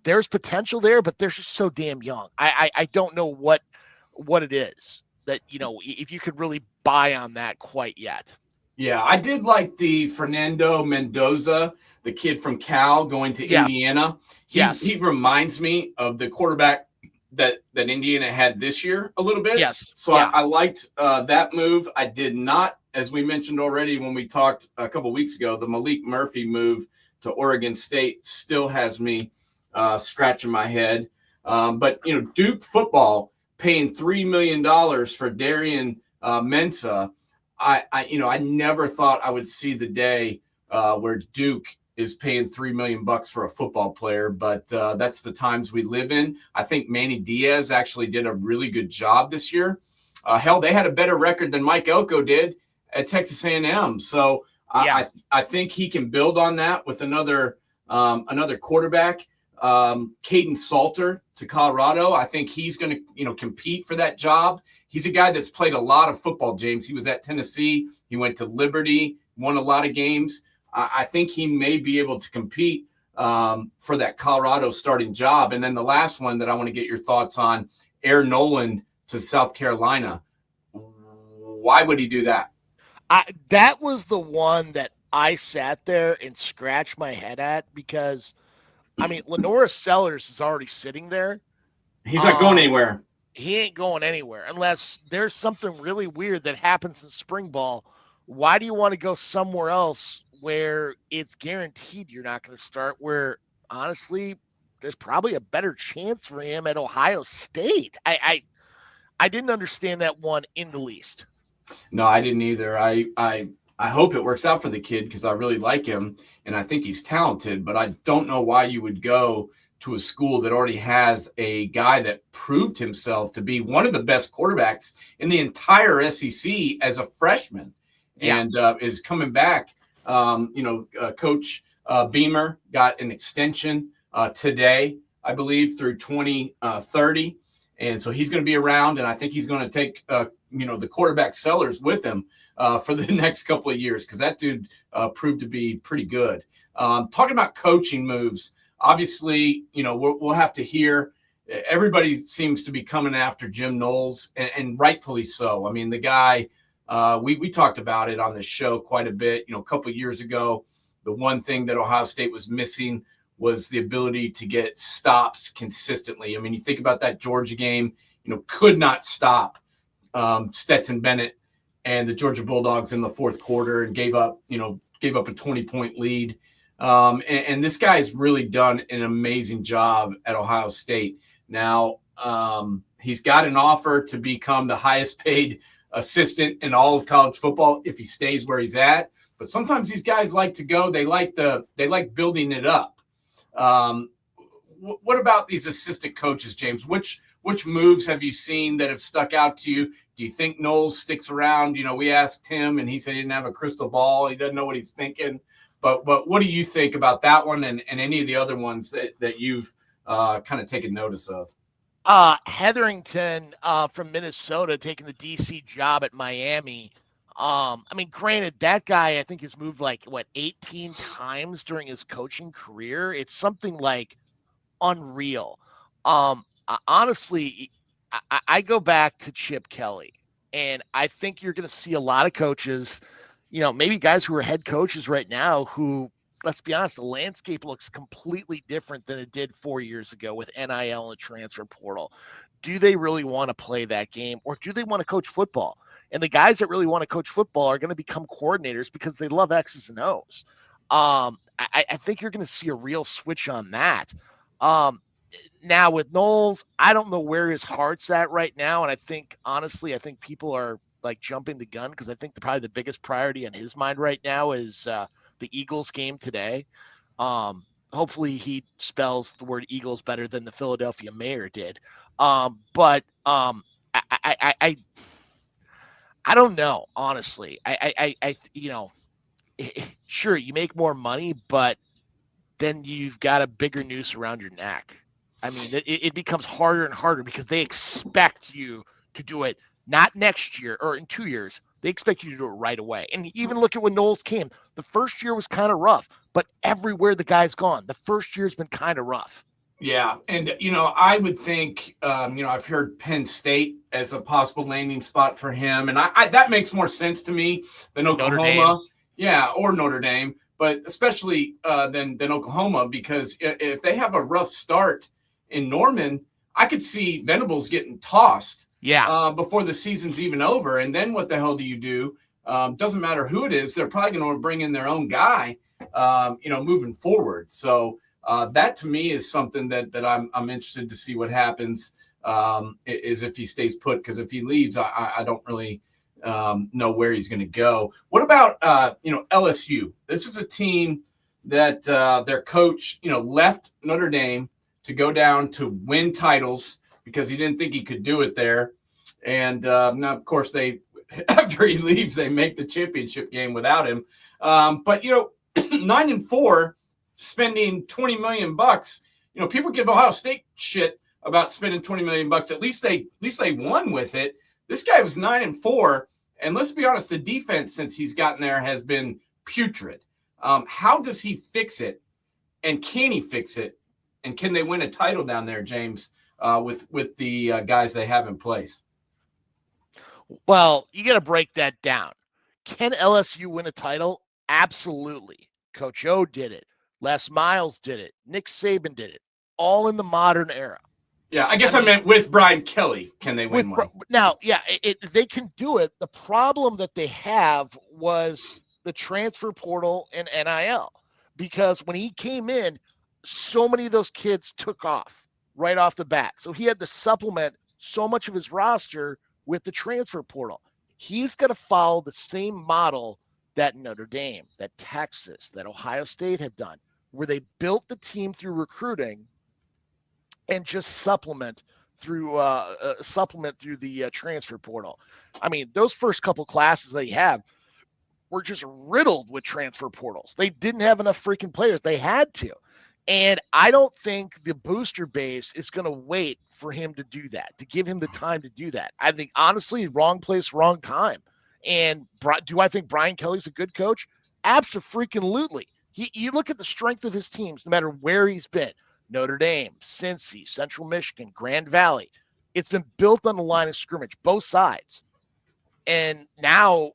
Speaker 3: there's potential there, but they're just so damn young. I don't know what it is that, if you could really buy on that quite yet.
Speaker 2: Yeah, I did like the Fernando Mendoza, the kid from Cal going to Indiana. He reminds me of the quarterback that Indiana had this year a little bit.
Speaker 3: Yes.
Speaker 2: So I liked that move. I did not, as we mentioned already when we talked a couple of weeks ago, the Malik Murphy move to Oregon State still has me scratching my head. But, Duke football paying $3 million for Darian Mensah. I never thought I would see the day where Duke is paying $3 million for a football player, but that's the times we live in. I think Manny Diaz actually did a really good job this year. Hell, they had a better record than Mike Elko did at Texas A&M. So I think he can build on that with another quarterback. Caden Salter to Colorado. I think he's going to, compete for that job. He's a guy that's played a lot of football, James. He was at Tennessee. He went to Liberty, won a lot of games. I think he may be able to compete for that Colorado starting job. And then the last one that I want to get your thoughts on, Air Noland to South Carolina. Why would he do that?
Speaker 3: That was the one that I sat there and scratched my head at because, Lenora Sellers is already sitting there.
Speaker 2: He's not going anywhere.
Speaker 3: He ain't going anywhere unless there's something really weird that happens in spring ball. Why do you want to go somewhere else where it's guaranteed you're not going to start, where honestly, there's probably a better chance for him at Ohio State. I didn't understand that one in the least.
Speaker 2: No, I didn't either. I hope it works out for the kid because I really like him and I think he's talented, but I don't know why you would go to a school that already has a guy that proved himself to be one of the best quarterbacks in the entire SEC as a freshman, and is coming back. Coach Beamer got an extension today, I believe, through 2030. And so he's going to be around, and I think he's going to take, the quarterback sellers with him for the next couple of years because that dude proved to be pretty good. Talking about coaching moves, obviously, we'll have to hear. Everybody seems to be coming after Jim Knowles, and rightfully so. I mean, the guy, we talked about it on the show quite a bit. A couple of years ago, the one thing that Ohio State was missing was the ability to get stops consistently. I mean, you think about that Georgia game, could not stop Stetson Bennett and the Georgia Bulldogs in the fourth quarter and gave up a 20-point lead. And this guy's really done an amazing job at Ohio State. Now, he's got an offer to become the highest paid assistant in all of college football if he stays where he's at. But sometimes these guys like to go. They like building it up. What about these assistant coaches, James? Which moves have you seen that have stuck out to you? Do you think Knowles sticks around? We asked him, and he said he didn't have a crystal ball. He doesn't know what he's thinking. But what do you think about that one and any of the other ones that you've kind of taken notice of?
Speaker 3: Hetherington from Minnesota taking the DC job at Miami. Granted, that guy, I think, has moved 18 times during his coaching career. It's something unreal. Honestly, I go back to Chip Kelly, and I think you're going to see a lot of coaches, maybe guys who are head coaches right now who, let's be honest, the landscape looks completely different than it did 4 years ago with NIL and the transfer portal. Do they really want to play that game, or do they want to coach football? And the guys that really want to coach football are going to become coordinators because they love X's and O's. I think you're going to see a real switch on that. Now with Knowles, I don't know where his heart's at right now. And I think people are jumping the gun because I think probably the biggest priority on his mind right now is the Eagles game today. Hopefully he spells the word Eagles better than the Philadelphia mayor did. But I don't know, honestly. Sure, you make more money, but then you've got a bigger noose around your neck. I mean, it becomes harder and harder because they expect you to do it not next year or in 2 years. They expect you to do it right away. And even look at when Knowles came. The first year was kind of rough, but everywhere the guy's gone, the first year's been kind of rough.
Speaker 2: Yeah. And, I would think, I've heard Penn State as a possible landing spot for him. And I that makes more sense to me than Oklahoma. Yeah, or Notre Dame, but especially than Oklahoma, because if they have a rough start in Norman, I could see Venables getting tossed before the season's even over. And then what the hell do you do? Doesn't matter who it is. They're probably going to bring in their own guy, moving forward. So that to me is something that I'm interested to see what happens is if he stays put, because if he leaves, I don't really know where he's going to go. What about, LSU? This is a team that their coach, left Notre Dame to go down to win titles because he didn't think he could do it there. And now, of course, after he leaves, they make the championship game without him. But 9-4, spending $20 million. People give Ohio State shit about spending $20 million. At least they won with it. This guy was 9-4, and let's be honest, the defense since he's gotten there has been putrid. How does he fix it, and can he fix it, and can they win a title down there, James, with the guys they have in place?
Speaker 3: Well, you got to break that down. Can LSU win a title? Absolutely. Coach O did it. Les Miles did it. Nick Saban did it. All in the modern era.
Speaker 2: Yeah, I guess I meant with Brian Kelly. Can they win one?
Speaker 3: Now, they can do it. The problem that they have was the transfer portal and NIL, because when he came in, so many of those kids took off right off the bat. So he had to supplement so much of his roster with the transfer portal. He's going to follow the same model that Notre Dame, that Texas, that Ohio State have done, where they built the team through recruiting and just supplement through the transfer portal. I mean, those first couple classes they have were just riddled with transfer portals. They didn't have enough freaking players. They had to. And I don't think the booster base is going to wait for him to do that, to give him the time to do that. I think, honestly, wrong place, wrong time. And do I think Brian Kelly's a good coach? Abso-freaking-lutely. You look at the strength of his teams, no matter where he's been. Notre Dame, Cincy, Central Michigan, Grand Valley. It's been built on the line of scrimmage, both sides. And now,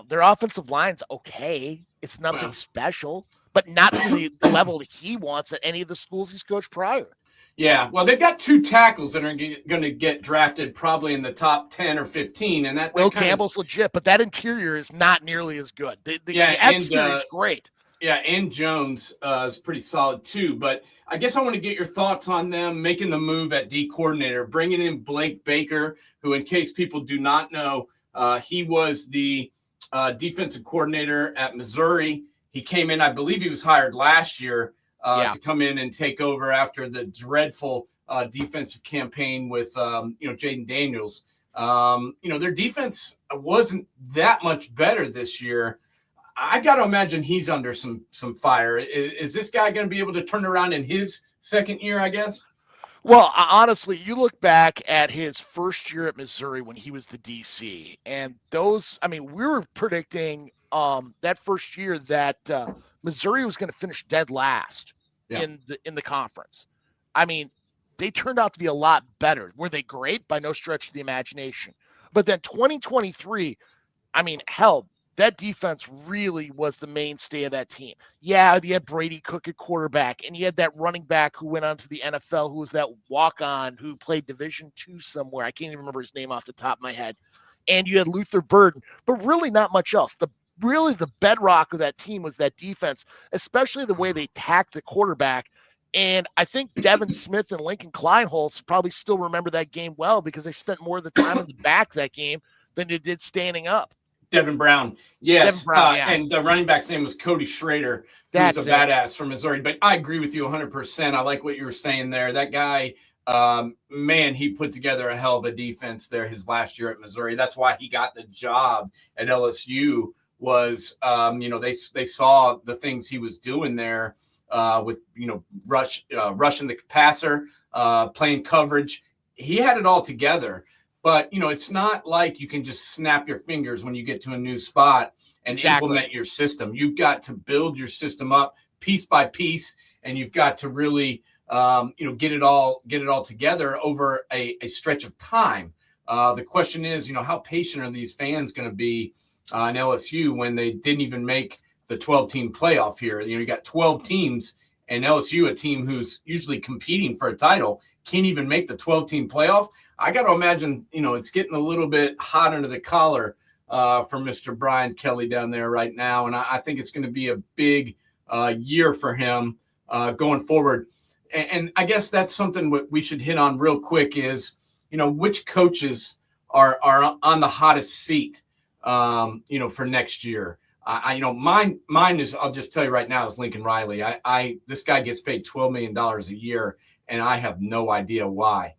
Speaker 3: their offensive line's okay. It's nothing special, but not to the level that he wants at any of the schools he's coached prior.
Speaker 2: Yeah, well, they've got 2 tackles that are going to get drafted probably in the top 10 or 15, and that
Speaker 3: Will Campbell's legit, but that interior is not nearly as good. The exterior is great.
Speaker 2: Yeah, and Jones is pretty solid too. But I guess I want to get your thoughts on them making the move at D coordinator, bringing in Blake Baker, who, in case people do not know, he was the defensive coordinator at Missouri. He came in, I believe he was hired last year to come in and take over after the dreadful defensive campaign with Jaden Daniels. Their defense wasn't that much better this year. I got to imagine he's under some fire. Is this guy going to be able to turn around in his second year, I guess?
Speaker 3: Well, honestly, you look back at his first year at Missouri when he was the DC, and we were predicting that first year that Missouri was going to finish dead last in the conference. I mean, they turned out to be a lot better. Were they great? By no stretch of the imagination. But then 2023, that defense really was the mainstay of that team. Yeah, you had Brady Cook at quarterback, and you had that running back who went on to the NFL, who was that walk-on who played Division II somewhere. I can't even remember his name off the top of my head. And you had Luther Burden, but really not much else. The bedrock of that team was that defense, especially the way they tacked the quarterback. And I think Devin Smith and Lincoln Kleinholz probably still remember that game well because they spent more of the time in the back that game than they did standing up.
Speaker 2: Devin Brown. Yes.
Speaker 3: Devin Brown,
Speaker 2: And the running back's name was Cody Schrader, who's a badass from Missouri. But I agree with you 100%. I like what you were saying there. That guy, he put together a hell of a defense there his last year at Missouri. That's why he got the job at LSU was, they saw the things he was doing there with, rushing the passer, playing coverage. He had it all together. But, it's not like you can just snap your fingers when you get to a new spot and implement your system. You've got to build your system up piece by piece, and you've got to really, get it all together over a stretch of time. The question is, how patient are these fans going to be in LSU when they didn't even make the 12-team playoff here? You got 12 teams, and LSU, a team who's usually competing for a title, can't even make the 12-team playoff. I got to imagine, it's getting a little bit hot under the collar for Mr. Brian Kelly down there right now. And I think it's going to be a big year for him going forward. And I guess that's something we should hit on real quick is, which coaches are on the hottest seat, for next year. Mine is, I'll just tell you right now, is Lincoln Riley. This guy gets paid $12 million a year, and I have no idea why.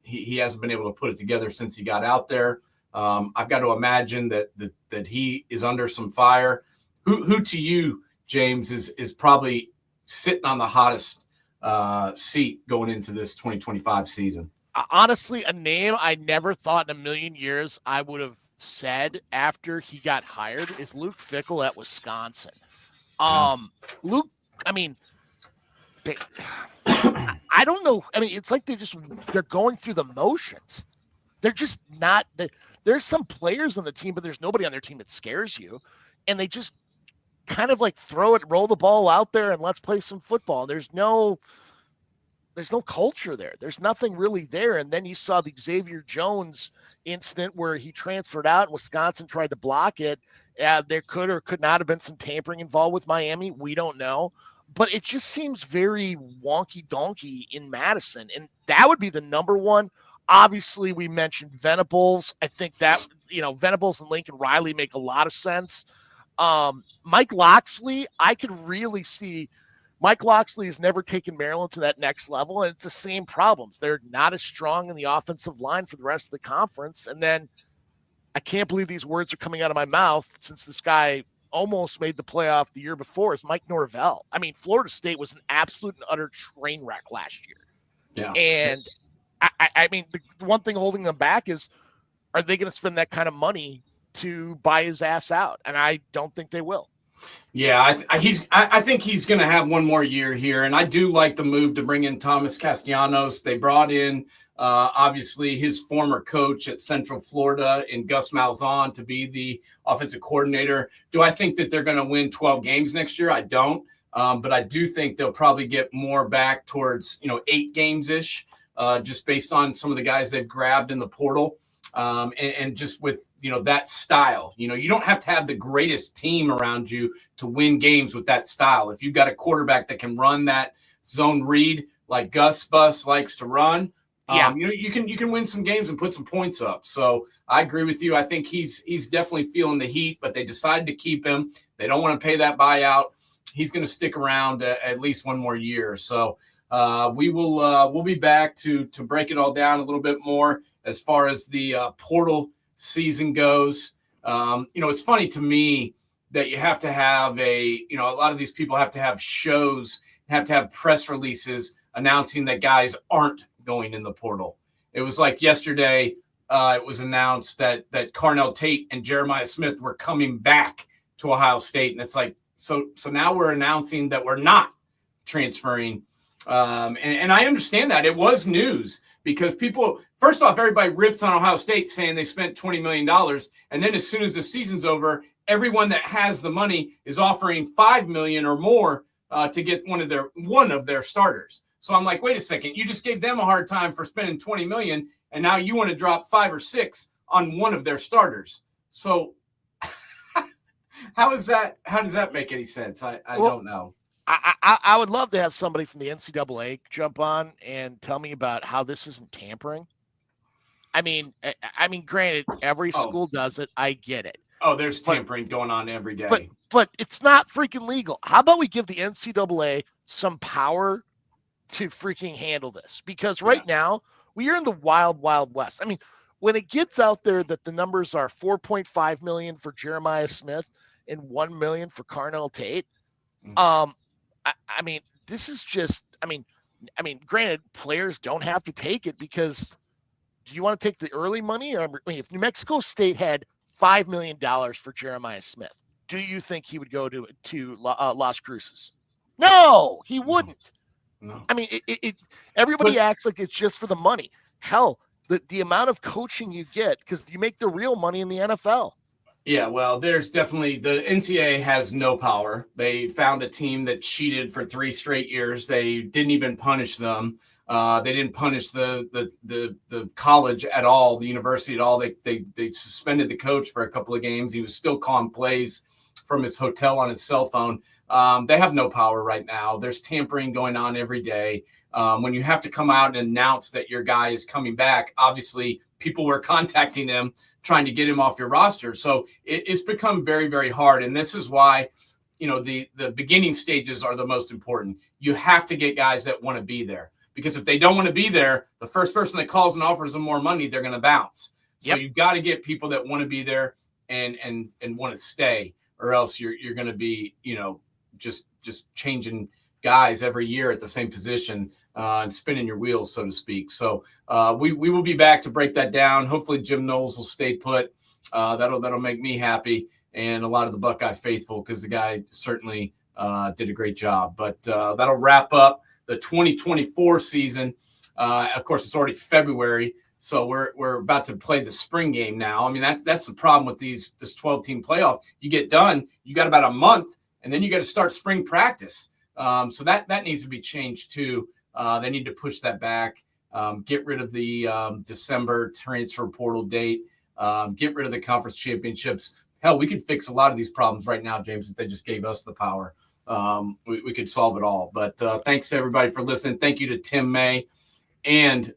Speaker 2: He hasn't been able to put it together since he got out there. I've got to imagine that he is under some fire. Who to you, James, is probably sitting on the hottest seat going into this 2025 season?
Speaker 3: Honestly, a name I never thought in a million years I would have said after he got hired is Luke Fickell at Wisconsin. Luke, I don't know. It's like they're going through the motions. They're just not. There's some players on the team, but there's nobody on their team that scares you. And they just kind of like roll the ball out there and let's play some football. There's no culture there. There's nothing really there. And then you saw the Xavier Jones incident where he transferred out and Wisconsin tried to block it. there could or could not have been some tampering involved with Miami. We don't know. But it just seems very wonky donkey in Madison. And that would be the number one. Obviously, we mentioned Venables. I think that, Venables and Lincoln Riley make a lot of sense. Mike Loxley, I could really see. Mike Loxley has never taken Maryland to that next level, and it's the same problems. They're not as strong in the offensive line for the rest of the conference. And then I can't believe these words are coming out of my mouth since this guy almost made the playoff the year before, is Mike Norvell. I mean, Florida State was an absolute and utter train wreck last year.
Speaker 2: Yeah.
Speaker 3: And I mean, the one thing holding them back is, are they going to spend that kind of money to buy his ass out? And I don't think they will.
Speaker 2: Yeah, I think he's going to have one more year here, and I do like the move to bring in Thomas Castellanos. They brought in obviously his former coach at Central Florida in Gus Malzahn to be the offensive coordinator. Do I think that they're going to win 12 games next year? I don't, but I do think they'll probably get more back towards 8 games ish, just based on some of the guys they've grabbed in the portal. And just with, that style, you don't have to have the greatest team around you to win games with that style. If you've got a quarterback that can run that zone read like Gus Bus likes to run, you can win some games and put some points up. So I agree with you. I think he's definitely feeling the heat, but they decided to keep him. They don't want to pay that buyout. He's going to stick around at least one more year. So we'll be back to break it all down a little bit more as far as the portal season goes. It's funny to me that you have to have a lot of these people have to have shows, have to have press releases announcing that guys aren't going in the portal. It was like yesterday, it was announced that Carnell Tate and Jeremiah Smith were coming back to Ohio State. And it's like, so now we're announcing that we're not transferring. And I understand that. It was news because people, first off, everybody rips on Ohio State saying they spent $20 million. And then as soon as the season's over, everyone that has the money is offering $5 million or more to get one of their starters. So I'm like, wait a second, you just gave them a hard time for spending $20 million, and now you want to drop 5 or 6 on one of their starters. So how does that make any sense? I don't know.
Speaker 3: I would love to have somebody from the NCAA jump on and tell me about how this isn't tampering. I mean, granted, every school does it. I get it.
Speaker 2: Oh, there's tampering going on every day.
Speaker 3: But it's not freaking legal. How about we give the NCAA some power to freaking handle this? Because right now we are in the wild, wild west. I mean, when it gets out there that the numbers are 4.5 million for Jeremiah Smith and 1 million for Carnell Tate, I mean, this is just, I mean, granted, players don't have to take it because do you want to take the early money? Or if New Mexico State had $5 million for Jeremiah Smith, do you think he would go to Las Cruces? No, he wouldn't.
Speaker 2: No.
Speaker 3: I mean, everybody acts like it's just for the money. Hell, the amount of coaching you get, because you make the real money in the NFL.
Speaker 2: Yeah, well, there's definitely the NCAA has no power. They found a team that cheated for 3 straight years. They didn't even punish them. They didn't punish the college at all, the university at all. They suspended the coach for a couple of games. He was still calling plays from his hotel on his cell phone. They have no power right now. There's tampering going on every day. When you have to come out and announce that your guy is coming back, obviously people were contacting him, trying to get him off your roster. So it's become very, very hard. And this is why, the beginning stages are the most important. You have to get guys that want to be there, because if they don't want to be there, the first person that calls and offers them more money, they're going to bounce. So you've got to get people that want to be there and want to stay, or else you're going to be, just changing guys every year at the same position and spinning your wheels, so to speak. So we will be back to break that down. Hopefully Jim Knowles will stay put. That'll make me happy, and a lot of the Buckeye faithful, because the guy certainly did a great job. But that'll wrap up the 2024 season. Of course, it's already February, so we're about to play the spring game now. I mean, that's the problem with this 12-team playoff. You get done, you got about a month, and then you got to start spring practice. So that needs to be changed too. They need to push that back, get rid of the December transfer portal date, get rid of the conference championships. hell, we could fix a lot of these problems right now, James, if they just gave us the power. We could solve it all. But thanks to everybody for listening. Thank you to Tim May and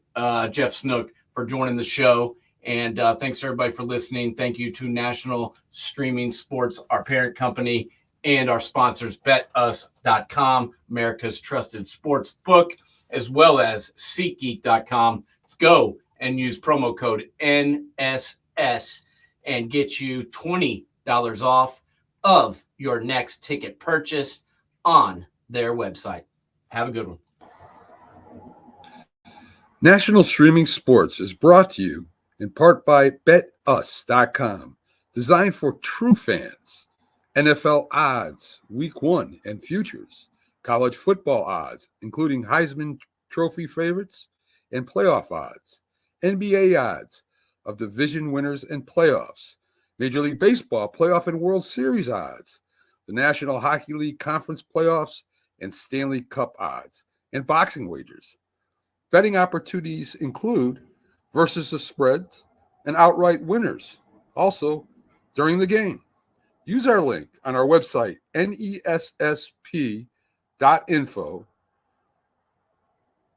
Speaker 2: Jeff Snook for joining the show. And thanks to everybody for listening. Thank you to National Streaming Sports, our parent company, and our sponsors, BetUs.com, America's trusted sports book, as well as SeatGeek.com. Go and use promo code NSS and get you $20 off of your next ticket purchase on their website. Have a good one.
Speaker 1: National Streaming Sports is brought to you in part by BetUs.com, designed for true fans. NFL odds, Week 1 and futures, college football odds, including Heisman Trophy favorites and playoff odds, NBA odds of division winners and playoffs, Major League Baseball playoff and World Series odds, the National Hockey League Conference playoffs and Stanley Cup odds, and boxing wagers. Betting opportunities include versus the spreads and outright winners, also during the game. Use our link on our website, nessp.info,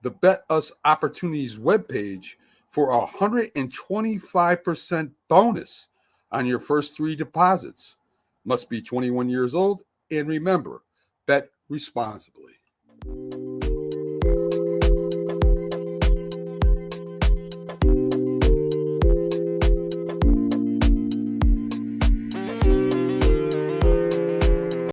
Speaker 1: the Bet Us Opportunities webpage, for a 125% bonus on your first 3 deposits. Must be 21 years old, and remember, bet responsibly.